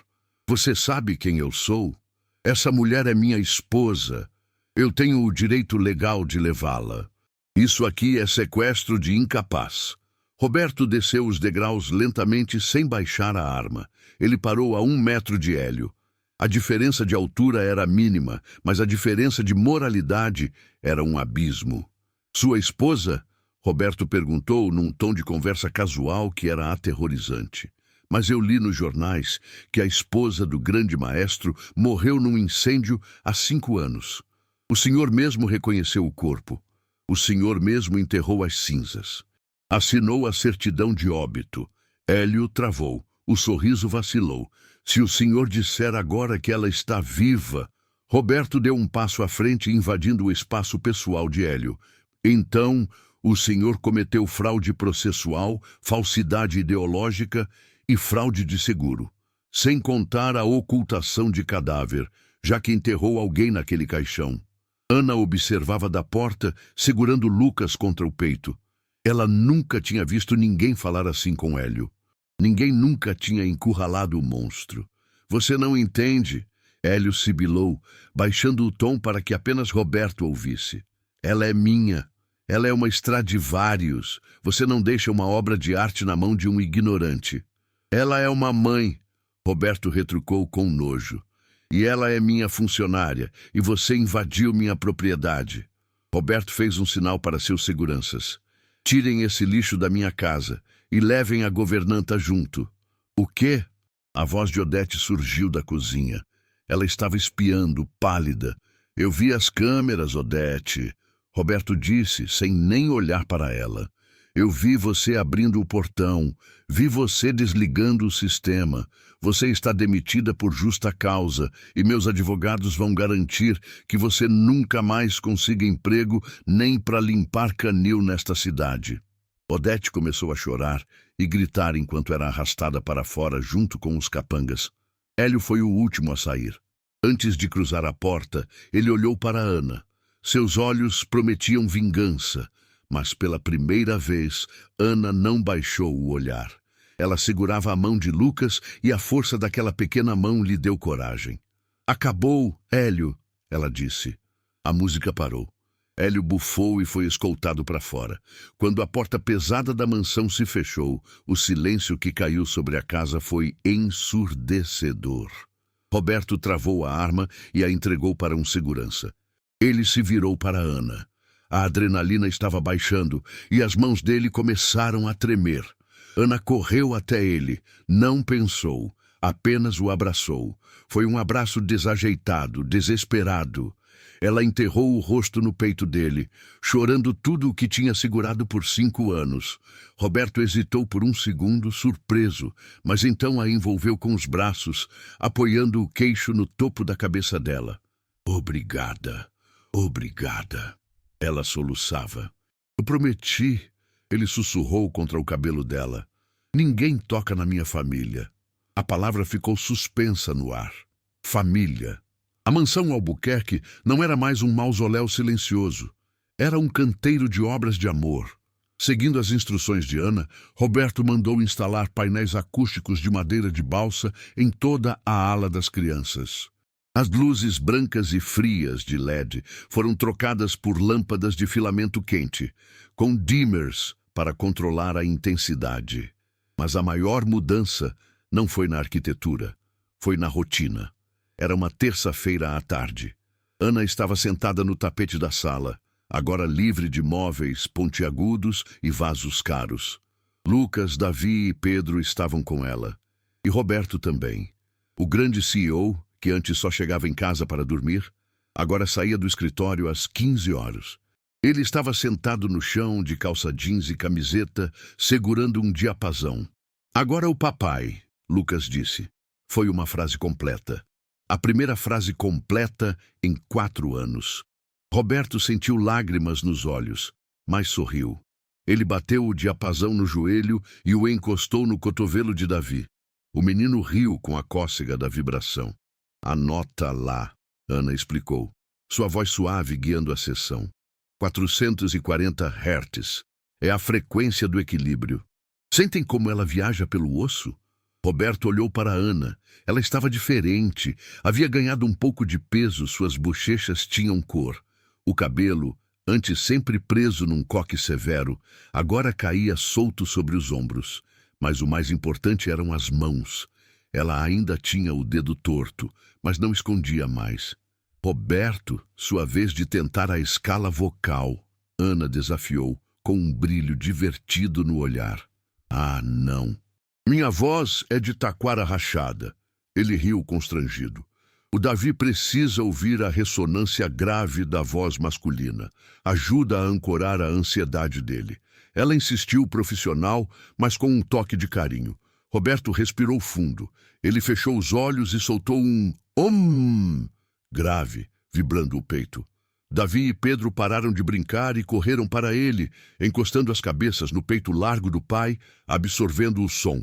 Você sabe quem eu sou? Essa mulher é minha esposa. Eu tenho o direito legal de levá-la. Isso aqui é sequestro de incapaz. Roberto desceu os degraus lentamente sem baixar a arma. Ele parou a 1 metro de Hélio. A diferença de altura era mínima, mas a diferença de moralidade era um abismo. Sua esposa? Roberto perguntou num tom de conversa casual que era aterrorizante. Mas eu li nos jornais que a esposa do grande maestro morreu num incêndio há 5 anos. O senhor mesmo reconheceu o corpo. O senhor mesmo enterrou as cinzas. Assinou a certidão de óbito. Hélio travou. O sorriso vacilou. Se o senhor disser agora que ela está viva... Roberto deu um passo à frente, invadindo o espaço pessoal de Hélio. Então, o senhor cometeu fraude processual, falsidade ideológica e fraude de seguro, sem contar a ocultação de cadáver, já que enterrou alguém naquele caixão. Ana observava da porta, segurando Lucas contra o peito. Ela nunca tinha visto ninguém falar assim com Hélio. Ninguém nunca tinha encurralado o monstro. Você não entende, Hélio sibilou, baixando o tom para que apenas Roberto ouvisse. Ela é minha. Ela é uma Stradivarius. Você não deixa uma obra de arte na mão de um ignorante. Ela é uma mãe, Roberto retrucou com nojo. E ela é minha funcionária, e você invadiu minha propriedade. Roberto fez um sinal para seus seguranças. Tirem esse lixo da minha casa e levem a governanta junto. O quê? A voz de Odete surgiu da cozinha. Ela estava espiando, pálida. Eu vi as câmeras, Odete. Roberto disse, sem nem olhar para ela. Eu vi você abrindo o portão, vi você desligando o sistema. Você está demitida por justa causa e meus advogados vão garantir que você nunca mais consiga emprego nem para limpar canil nesta cidade. Odete começou a chorar e gritar enquanto era arrastada para fora junto com os capangas. Hélio foi o último a sair. Antes de cruzar a porta, ele olhou para Ana. Seus olhos prometiam vingança, mas pela primeira vez, Ana não baixou o olhar. Ela segurava a mão de Lucas e a força daquela pequena mão lhe deu coragem. Acabou, Hélio, ela disse. A música parou. Hélio bufou e foi escoltado para fora. Quando a porta pesada da mansão se fechou, o silêncio que caiu sobre a casa foi ensurdecedor. Roberto travou a arma e a entregou para um segurança. Ele se virou para Ana. A adrenalina estava baixando e as mãos dele começaram a tremer. Ana correu até ele, não pensou, apenas o abraçou. Foi um abraço desajeitado, desesperado. Ela enterrou o rosto no peito dele, chorando tudo o que tinha segurado por 5 anos. Roberto hesitou por um segundo, surpreso, mas então a envolveu com os braços, apoiando o queixo no topo da cabeça dela. Obrigada, obrigada. Ela soluçava. Eu prometi, ele sussurrou contra o cabelo dela. Ninguém toca na minha família. A palavra ficou suspensa no ar. Família. A mansão Albuquerque não era mais um mausoléu silencioso. Era um canteiro de obras de amor. Seguindo as instruções de Ana, Roberto mandou instalar painéis acústicos de madeira de balsa em toda a ala das crianças. As luzes brancas e frias de LED foram trocadas por lâmpadas de filamento quente, com dimmers para controlar a intensidade. Mas a maior mudança Não foi na arquitetura, foi na rotina. Era uma terça-feira à tarde. Ana estava sentada no tapete da sala, agora livre de móveis pontiagudos e vasos caros. Lucas, Davi e Pedro estavam com ela. E Roberto também. O grande CEO, que antes só chegava em casa para dormir, agora saía do escritório às 15 horas. Ele estava sentado no chão, de calça jeans e camiseta, segurando um diapasão. "Agora o papai", Lucas disse. Foi uma frase completa. A primeira frase completa em 4 anos. Roberto sentiu lágrimas nos olhos, mas sorriu. Ele bateu o diapasão no joelho e o encostou no cotovelo de Davi. O menino riu com a cócega da vibração. "Anota lá", Ana explicou, sua voz suave guiando a sessão. 440 Hz. É a frequência do equilíbrio. Sentem como ela viaja pelo osso? Roberto olhou para Ana. Ela estava diferente. Havia ganhado um pouco de peso, suas bochechas tinham cor. O cabelo, antes sempre preso num coque severo, agora caía solto sobre os ombros. Mas o mais importante eram as mãos. Ela ainda tinha o dedo torto, mas não escondia mais. "Roberto, sua vez de tentar a escala vocal", Ana desafiou, com um brilho divertido no olhar. "Ah, não. Minha voz é de taquara rachada." Ele riu constrangido. "O Davi precisa ouvir a ressonância grave da voz masculina. Ajuda a ancorar a ansiedade dele." Ela insistiu profissional, mas com um toque de carinho. Roberto respirou fundo. Ele fechou os olhos e soltou um "om" grave, vibrando o peito. Davi e Pedro pararam de brincar e correram para ele, encostando as cabeças no peito largo do pai, absorvendo o som.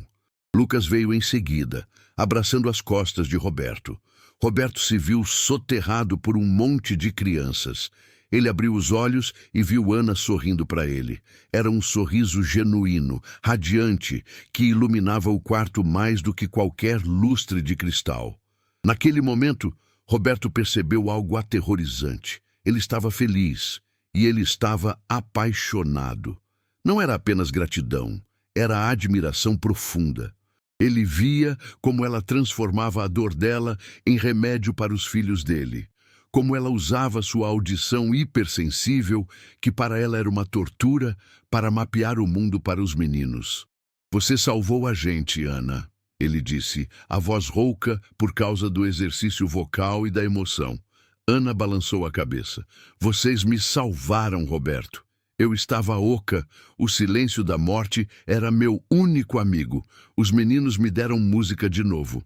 Lucas veio em seguida, abraçando as costas de Roberto. Roberto se viu soterrado por um monte de crianças. Ele abriu os olhos e viu Ana sorrindo para ele. Era um sorriso genuíno, radiante, que iluminava o quarto mais do que qualquer lustre de cristal. Naquele momento, Roberto percebeu algo aterrorizante. Ele estava feliz e ele estava apaixonado. Não era apenas gratidão, era admiração profunda. Ele via como ela transformava a dor dela em remédio para os filhos dele, como ela usava sua audição hipersensível, que para ela era uma tortura, para mapear o mundo para os meninos. "Você salvou a gente, Ana", ele disse, a voz rouca por causa do exercício vocal e da emoção. Ana balançou a cabeça. "Vocês me salvaram, Roberto. Eu estava oca. O silêncio da morte era meu único amigo. Os meninos me deram música de novo."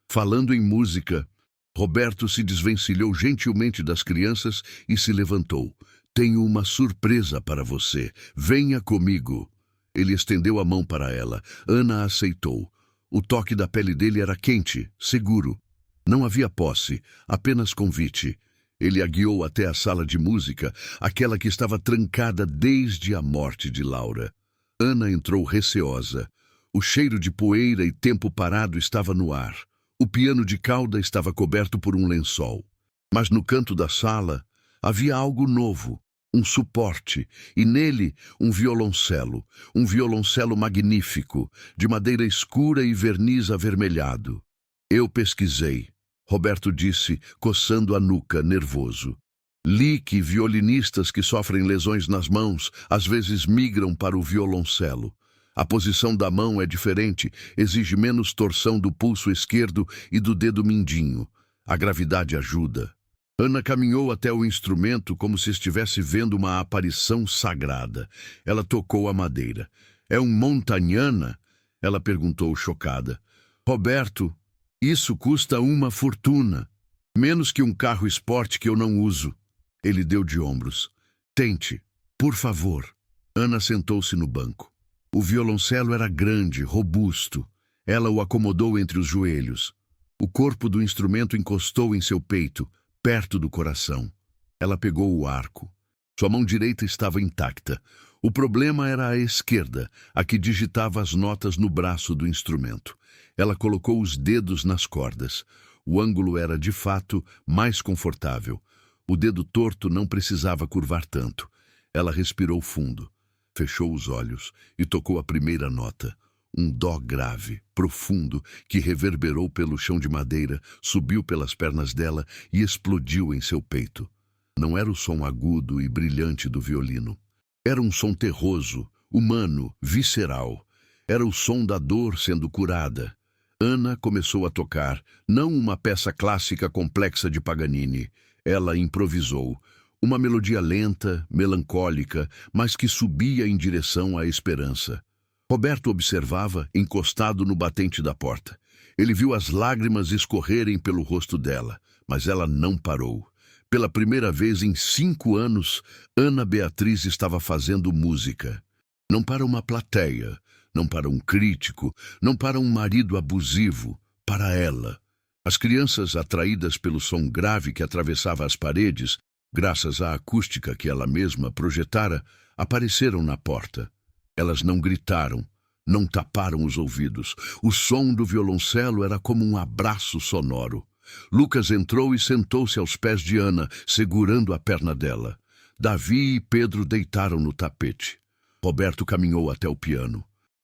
Falando em música, Roberto se desvencilhou gentilmente das crianças e se levantou. "Tenho uma surpresa para você. Venha comigo." Ele estendeu a mão para ela. Ana aceitou. O toque da pele dele era quente, seguro. Não havia posse, apenas convite. Ele a guiou até a sala de música, aquela que estava trancada desde a morte de Laura. Ana entrou receosa. O cheiro de poeira e tempo parado estava no ar. O piano de cauda estava coberto por um lençol. Mas no canto da sala havia algo novo, um suporte, e nele um violoncelo magnífico, de madeira escura e verniz avermelhado. "Eu pesquisei", Roberto disse, coçando a nuca, nervoso. "Li que violinistas que sofrem lesões nas mãos às vezes migram para o violoncelo. A posição da mão é diferente, exige menos torção do pulso esquerdo e do dedo mindinho. A gravidade ajuda." Ana caminhou até o instrumento como se estivesse vendo uma aparição sagrada. Ela tocou a madeira. "É um montagnana?" Ela perguntou, chocada. "Roberto, isso custa uma fortuna. Menos que um carro esporte que eu não uso." Ele deu de ombros. "Tente, por favor." Ana sentou-se no banco. O violoncelo era grande, robusto. Ela o acomodou entre os joelhos. O corpo do instrumento encostou em seu peito, perto do coração. Ela pegou o arco. Sua mão direita estava intacta. O problema era a esquerda, a que digitava as notas no braço do instrumento. Ela colocou os dedos nas cordas. O ângulo era, de fato, mais confortável. O dedo torto não precisava curvar tanto. Ela respirou fundo, fechou os olhos e tocou a primeira nota. Um dó grave, profundo, que reverberou pelo chão de madeira, subiu pelas pernas dela e explodiu em seu peito. Não era o som agudo e brilhante do violino. Era um som terroso, humano, visceral. Era o som da dor sendo curada. Ana começou a tocar, não uma peça clássica complexa de Paganini. Ela improvisou. Uma melodia lenta, melancólica, mas que subia em direção à esperança. Roberto observava, encostado no batente da porta. Ele viu as lágrimas escorrerem pelo rosto dela, mas ela não parou. Pela primeira vez em 5 anos, Ana Beatriz estava fazendo música. Não para uma plateia, não para um crítico, não para um marido abusivo, para ela. As crianças, atraídas pelo som grave que atravessava as paredes, graças à acústica que ela mesma projetara, apareceram na porta. Elas não gritaram, não taparam os ouvidos. O som do violoncelo era como um abraço sonoro. Lucas entrou e sentou-se aos pés de Ana, segurando a perna dela. Davi e Pedro deitaram no tapete. Roberto caminhou até o piano.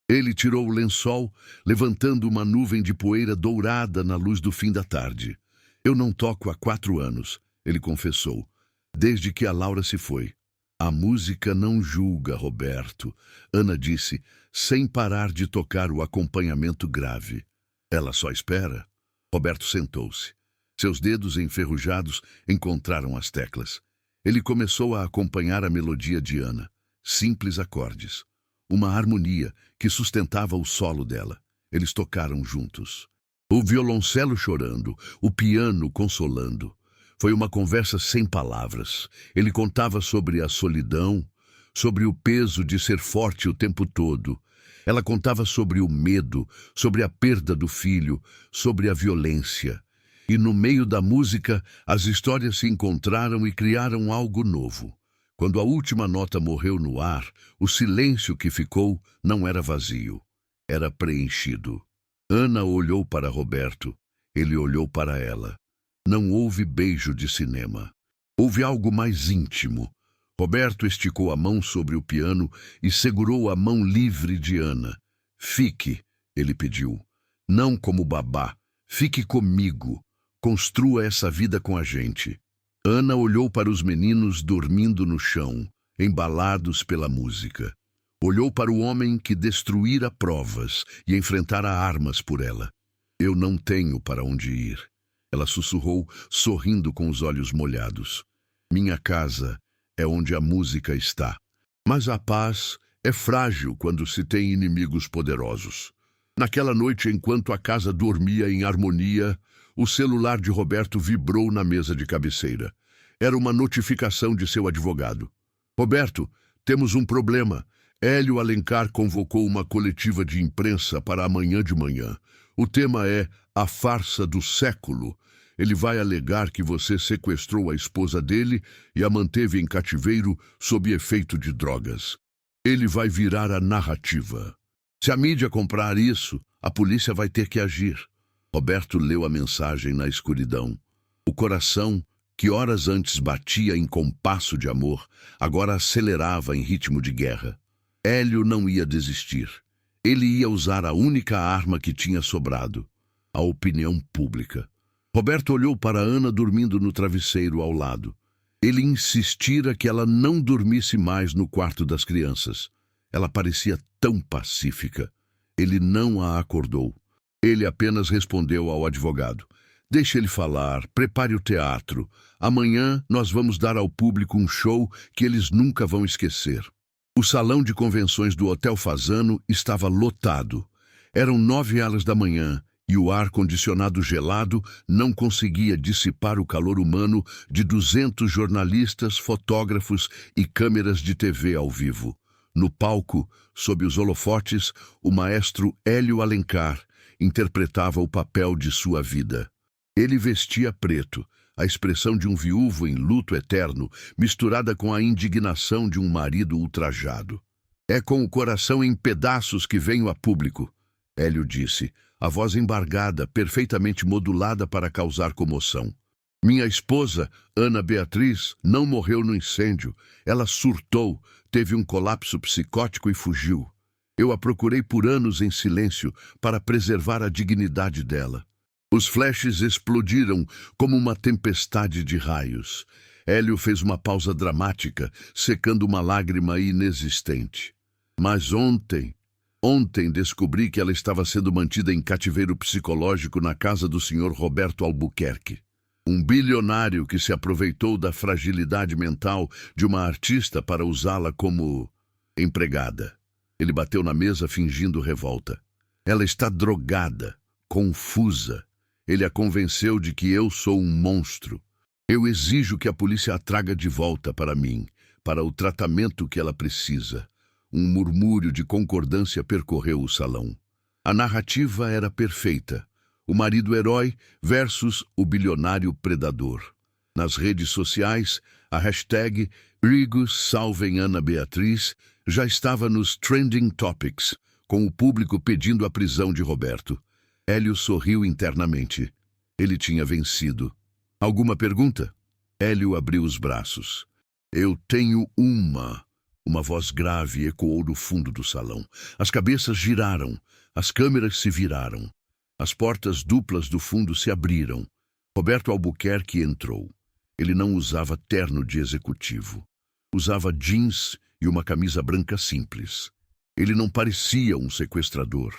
Ele tirou o lençol, levantando uma nuvem de poeira dourada na luz do fim da tarde. Eu não toco há 4 anos, ele confessou, desde que a Laura se foi. A música não julga, Roberto, Ana disse, sem parar de tocar o acompanhamento grave. Ela só espera. Roberto sentou-se. Seus dedos enferrujados encontraram as teclas. Ele começou a acompanhar a melodia de Ana. Simples acordes. Uma harmonia que sustentava o solo dela. Eles tocaram juntos. O violoncelo chorando, o piano consolando. Foi uma conversa sem palavras. Ele contava sobre a solidão, sobre o peso de ser forte o tempo todo. Ela contava sobre o medo, sobre a perda do filho, sobre a violência. E no meio da música, as histórias se encontraram e criaram algo novo. Quando a última nota morreu no ar, o silêncio que ficou não era vazio, era preenchido. Ana olhou para Roberto, ele olhou para ela. Não houve beijo de cinema. Houve algo mais íntimo. Roberto esticou a mão sobre o piano e segurou a mão livre de Ana. Fique, ele pediu. Não como babá. Fique comigo. Construa essa vida com a gente. Ana olhou para os meninos dormindo no chão, embalados pela música. Olhou para o homem que destruíra provas e enfrentara armas por ela. Eu não tenho para onde ir. Ela sussurrou, sorrindo com os olhos molhados. Minha casa é onde a música está. Mas a paz é frágil quando se tem inimigos poderosos. Naquela noite, enquanto a casa dormia em harmonia, o celular de Roberto vibrou na mesa de cabeceira. Era uma notificação de seu advogado. Roberto, temos um problema. Hélio Alencar convocou uma coletiva de imprensa para amanhã de manhã. O tema é a farsa do século. Ele vai alegar que você sequestrou a esposa dele e a manteve em cativeiro sob efeito de drogas. Ele vai virar a narrativa. Se a mídia comprar isso, a polícia vai ter que agir. Roberto leu a mensagem na escuridão. O coração, que horas antes batia em compasso de amor, agora acelerava em ritmo de guerra. Hélio não ia desistir. Ele ia usar a única arma que tinha sobrado, a opinião pública. Roberto olhou para Ana dormindo no travesseiro ao lado. Ele insistira que ela não dormisse mais no quarto das crianças. Ela parecia tão pacífica. Ele não a acordou. Ele apenas respondeu ao advogado. Deixe ele falar, prepare o teatro. Amanhã nós vamos dar ao público um show que eles nunca vão esquecer. O salão de convenções do Hotel Fasano estava lotado. Eram 9 horas da manhã e o ar-condicionado gelado não conseguia dissipar o calor humano de 200 jornalistas, fotógrafos e câmeras de TV ao vivo. No palco, sob os holofotes, o maestro Hélio Alencar interpretava o papel de sua vida. Ele vestia preto, a expressão de um viúvo em luto eterno, misturada com a indignação de um marido ultrajado. É com o coração em pedaços que venho a público, Hélio disse, a voz embargada, perfeitamente modulada para causar comoção. Minha esposa, Ana Beatriz, não morreu no incêndio. Ela surtou, teve um colapso psicótico e fugiu. Eu a procurei por anos em silêncio para preservar a dignidade dela. Os flashes explodiram como uma tempestade de raios. Hélio fez uma pausa dramática, secando uma lágrima inexistente. Mas ontem descobri que ela estava sendo mantida em cativeiro psicológico na casa do Sr. Roberto Albuquerque. Um bilionário que se aproveitou da fragilidade mental de uma artista para usá-la como empregada. Ele bateu na mesa fingindo revolta. Ela está drogada, confusa. Ele a convenceu de que eu sou um monstro. Eu exijo que a polícia a traga de volta para mim, para o tratamento que ela precisa. Um murmúrio de concordância percorreu o salão. A narrativa era perfeita. O marido herói versus o bilionário predador. Nas redes sociais, a hashtag Rigos Salvem Ana Beatriz já estava nos Trending Topics, com o público pedindo a prisão de Roberto. Hélio sorriu internamente. Ele tinha vencido. Alguma pergunta? Hélio abriu os braços. Eu tenho uma. Uma voz grave ecoou do fundo do salão. As cabeças giraram. As câmeras se viraram. As portas duplas do fundo se abriram. Roberto Albuquerque entrou. Ele não usava terno de executivo. Usava jeans e uma camisa branca simples. Ele não parecia um sequestrador.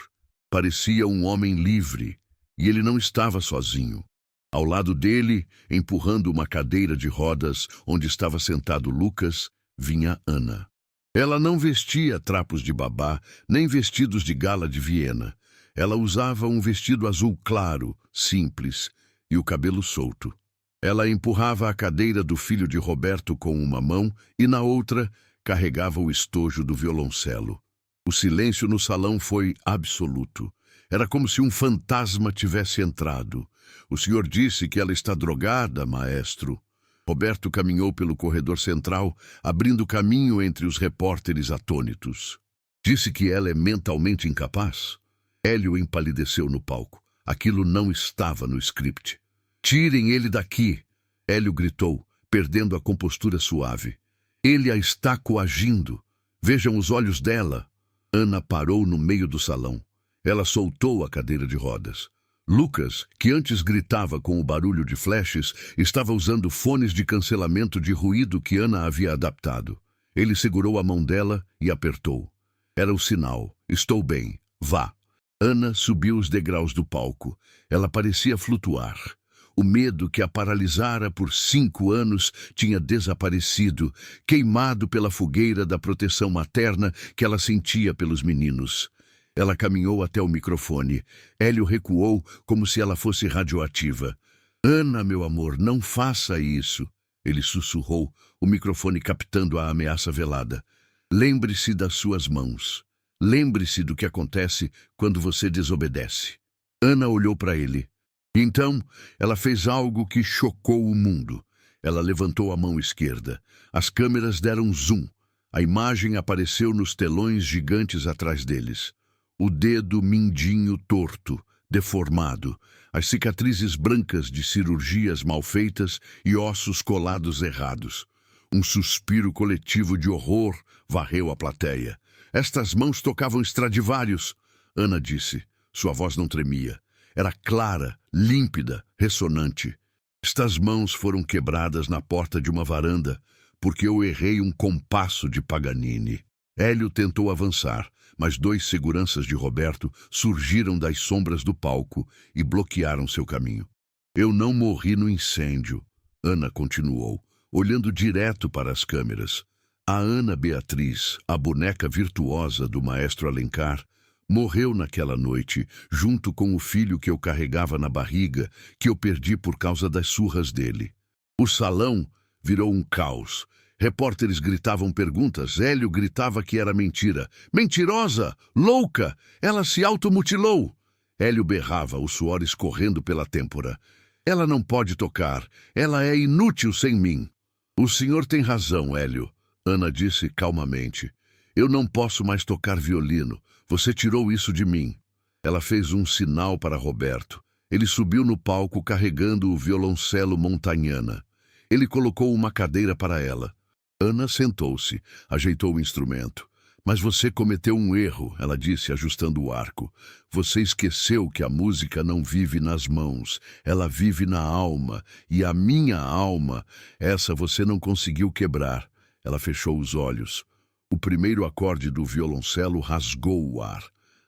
Parecia um homem livre. E ele não estava sozinho. Ao lado dele, empurrando uma cadeira de rodas onde estava sentado Lucas, vinha Ana. Ela não vestia trapos de babá, nem vestidos de gala de Viena. Ela usava um vestido azul claro, simples, e o cabelo solto. Ela empurrava a cadeira do filho de Roberto com uma mão e, na outra, carregava o estojo do violoncelo. O silêncio no salão foi absoluto. Era como se um fantasma tivesse entrado. O senhor disse que ela está drogada, maestro. Roberto caminhou pelo corredor central, abrindo caminho entre os repórteres atônitos. Disse que ela é mentalmente incapaz? Hélio empalideceu no palco. Aquilo não estava no script. Tirem ele daqui! Hélio gritou, perdendo a compostura suave. Ele a está coagindo. Vejam os olhos dela. Ana parou no meio do salão. Ela soltou a cadeira de rodas. Lucas, que antes gritava com o barulho de flashes, estava usando fones de cancelamento de ruído que Ana havia adaptado. Ele segurou a mão dela e apertou. Era o sinal. Estou bem. Vá. Ana subiu os degraus do palco. Ela parecia flutuar. O medo que a paralisara por 5 anos tinha desaparecido, queimado pela fogueira da proteção materna que ela sentia pelos meninos. Ela caminhou até o microfone. Hélio recuou como se ela fosse radioativa. Ana, meu amor, não faça isso. Ele sussurrou, o microfone captando a ameaça velada. Lembre-se das suas mãos. Lembre-se do que acontece quando você desobedece. Ana olhou para ele. Então, ela fez algo que chocou o mundo. Ela levantou a mão esquerda. As câmeras deram zoom. A imagem apareceu nos telões gigantes atrás deles. O dedo mindinho torto, deformado, as cicatrizes brancas de cirurgias mal feitas e ossos colados errados. Um suspiro coletivo de horror varreu a plateia. Estas mãos tocavam Stradivarius, Ana disse. Sua voz não tremia. Era clara, límpida, ressonante. Estas mãos foram quebradas na porta de uma varanda, porque eu errei um compasso de Paganini. Hélio tentou avançar, mas 2 seguranças de Roberto surgiram das sombras do palco e bloquearam seu caminho. Eu não morri no incêndio, Ana continuou, olhando direto para as câmeras. A Ana Beatriz, a boneca virtuosa do maestro Alencar, morreu naquela noite, junto com o filho que eu carregava na barriga, que eu perdi por causa das surras dele. O salão virou um caos. Repórteres gritavam perguntas. Hélio gritava que era mentira. Mentirosa! Louca! Ela se automutilou! Hélio berrava, o suor escorrendo pela têmpora. Ela não pode tocar. Ela é inútil sem mim. O senhor tem razão, Hélio, Ana disse calmamente. Eu não posso mais tocar violino. Você tirou isso de mim. Ela fez um sinal para Roberto. Ele subiu no palco carregando o violoncelo Montagnana. Ele colocou uma cadeira para ela. Ana sentou-se, ajeitou o instrumento. Mas você cometeu um erro, ela disse, ajustando o arco. Você esqueceu que a música não vive nas mãos, ela vive na alma. E a minha alma, essa você não conseguiu quebrar. Ela fechou os olhos. O primeiro acorde do violoncelo rasgou o ar.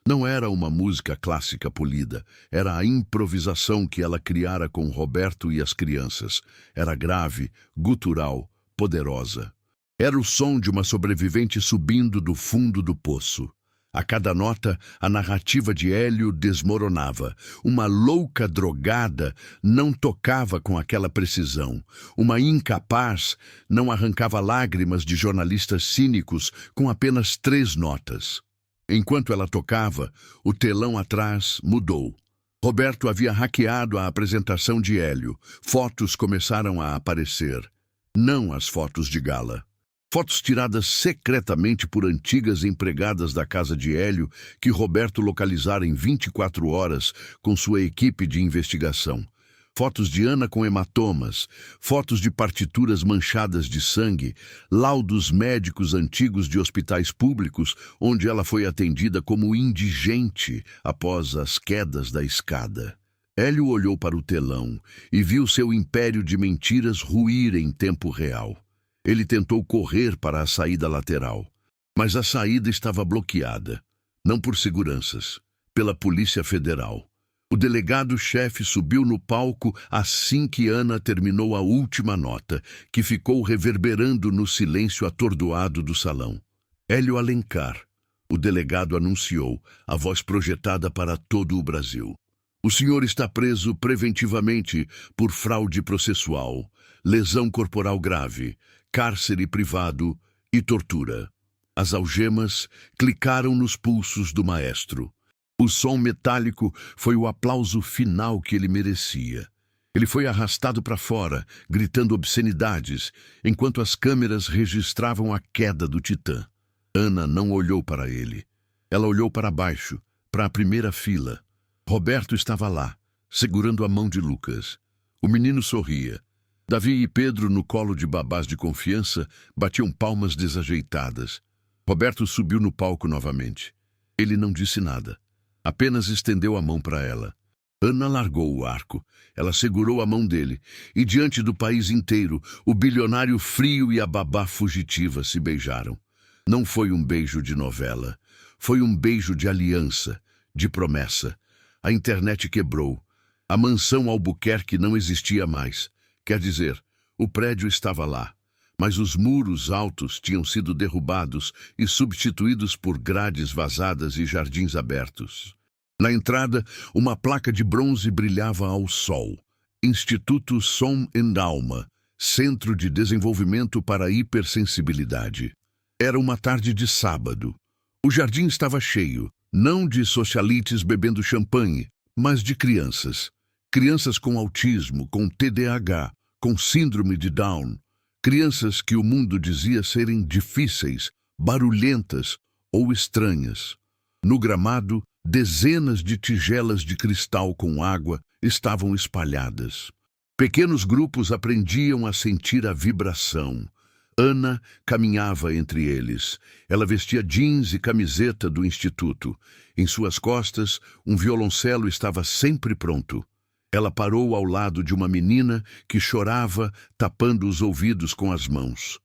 Não era uma música clássica polida, era a improvisação que ela criara com Roberto e as crianças. Era grave, gutural, poderosa. Era o som de uma sobrevivente subindo do fundo do poço. A cada nota, a narrativa de Hélio desmoronava. Uma louca drogada não tocava com aquela precisão. Uma incapaz não arrancava lágrimas de jornalistas cínicos com apenas 3 notas. Enquanto ela tocava, o telão atrás mudou. Roberto havia hackeado a apresentação de Hélio. Fotos começaram a aparecer. Não as fotos de gala. Fotos tiradas secretamente por antigas empregadas da casa de Hélio, que Roberto localizara em 24 horas com sua equipe de investigação. Fotos de Ana com hematomas, fotos de partituras manchadas de sangue, laudos médicos antigos de hospitais públicos, onde ela foi atendida como indigente após as quedas da escada. Hélio olhou para o telão e viu seu império de mentiras ruir em tempo real. Ele tentou correr para a saída lateral, mas a saída estava bloqueada, não por seguranças, pela Polícia Federal. O delegado-chefe subiu no palco assim que Ana terminou a última nota, que ficou reverberando no silêncio atordoado do salão. Hélio Alencar, o delegado anunciou, a voz projetada para todo o Brasil. O senhor está preso preventivamente por fraude processual, lesão corporal grave, cárcere privado e tortura. As algemas clicaram nos pulsos do maestro. O som metálico foi o aplauso final que ele merecia. Ele foi arrastado para fora, gritando obscenidades, enquanto as câmeras registravam a queda do titã. Ana não olhou para ele. Ela olhou para baixo, para a primeira fila. Roberto estava lá, segurando a mão de Lucas. O menino sorria. Davi e Pedro, no colo de babás de confiança, batiam palmas desajeitadas. Roberto subiu no palco novamente. Ele não disse nada. Apenas estendeu a mão para ela. Ana largou o arco. Ela segurou a mão dele. E diante do país inteiro, o bilionário frio e a babá fugitiva se beijaram. Não foi um beijo de novela. Foi um beijo de aliança, de promessa. A internet quebrou. A mansão Albuquerque não existia mais. Quer dizer, o prédio estava lá, mas os muros altos tinham sido derrubados e substituídos por grades vazadas e jardins abertos. Na entrada, uma placa de bronze brilhava ao sol. Instituto Som and Alma, Centro de Desenvolvimento para a Hipersensibilidade. Era uma tarde de sábado. O jardim estava cheio, não de socialites bebendo champanhe, mas de crianças. Crianças com autismo, com TDAH, com síndrome de Down. Crianças que o mundo dizia serem difíceis, barulhentas ou estranhas. No gramado, dezenas de tigelas de cristal com água estavam espalhadas. Pequenos grupos aprendiam a sentir a vibração. Ana caminhava entre eles. Ela vestia jeans e camiseta do instituto. Em suas costas, um violoncelo estava sempre pronto. Ela parou ao lado de uma menina que chorava, tapando os ouvidos com as mãos.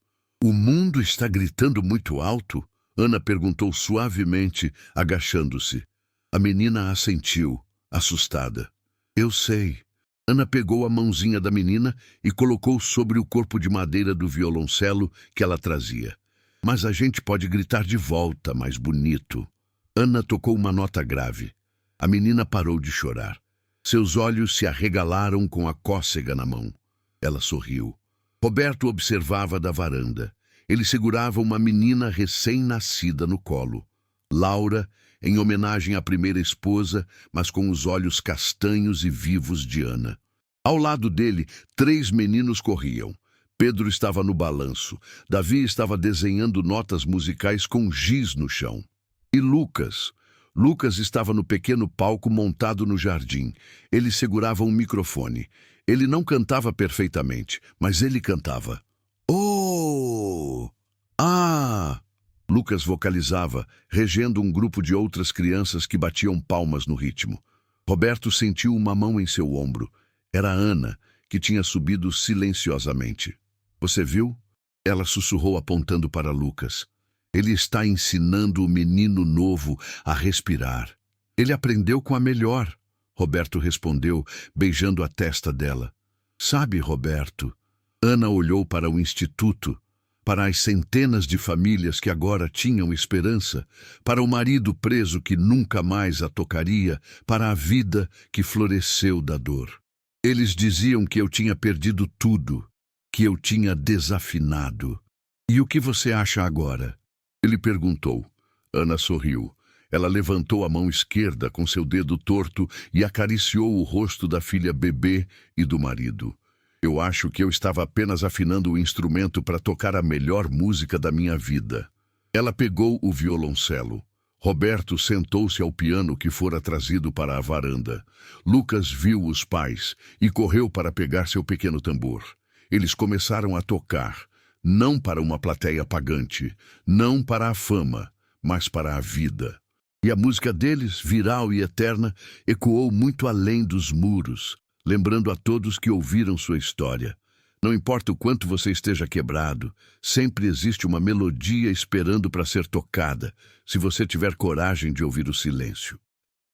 "O mundo está gritando muito alto?" Ana perguntou suavemente, agachando-se. A menina assentiu, assustada. "Eu sei." Ana pegou a mãozinha da menina e colocou sobre o corpo de madeira do violoncelo que ela trazia. "Mas a gente pode gritar de volta, mais bonito." Ana tocou uma nota grave. A menina parou de chorar. Seus olhos se arregalaram com a cócega na mão. Ela sorriu. Roberto observava da varanda. Ele segurava uma menina recém-nascida no colo. Laura, em homenagem à primeira esposa, mas com os olhos castanhos e vivos de Ana. Ao lado dele, 3 meninos corriam. Pedro estava no balanço. Davi estava desenhando notas musicais com giz no chão. E Lucas? Lucas estava no pequeno palco montado no jardim. Ele segurava um microfone. Ele não cantava perfeitamente, mas ele cantava. "Oh! Ah!" Lucas vocalizava, regendo um grupo de outras crianças que batiam palmas no ritmo. Roberto sentiu uma mão em seu ombro. Era Ana, que tinha subido silenciosamente. Você viu? Ela sussurrou apontando para Lucas. Ele está ensinando o menino novo a respirar. Ele aprendeu com a melhor, Roberto respondeu, beijando a testa dela. Sabe, Roberto, Ana olhou para o instituto, para as centenas de famílias que agora tinham esperança, para o marido preso que nunca mais a tocaria, para a vida que floresceu da dor. Eles diziam que eu tinha perdido tudo, que eu tinha desafinado. E o que você acha agora? Ele perguntou. Ana sorriu. Ela levantou a mão esquerda com seu dedo torto e acariciou o rosto da filha bebê e do marido. Eu acho que eu estava apenas afinando o instrumento para tocar a melhor música da minha vida. Ela pegou o violoncelo. Roberto sentou-se ao piano que fora trazido para a varanda. Lucas viu os pais e correu para pegar seu pequeno tambor. Eles começaram a tocar, não para uma plateia pagante, não para a fama, mas para a vida. E a música deles, viral e eterna, ecoou muito além dos muros, lembrando a todos que ouviram sua história. Não importa o quanto você esteja quebrado, sempre existe uma melodia esperando para ser tocada, se você tiver coragem de ouvir o silêncio.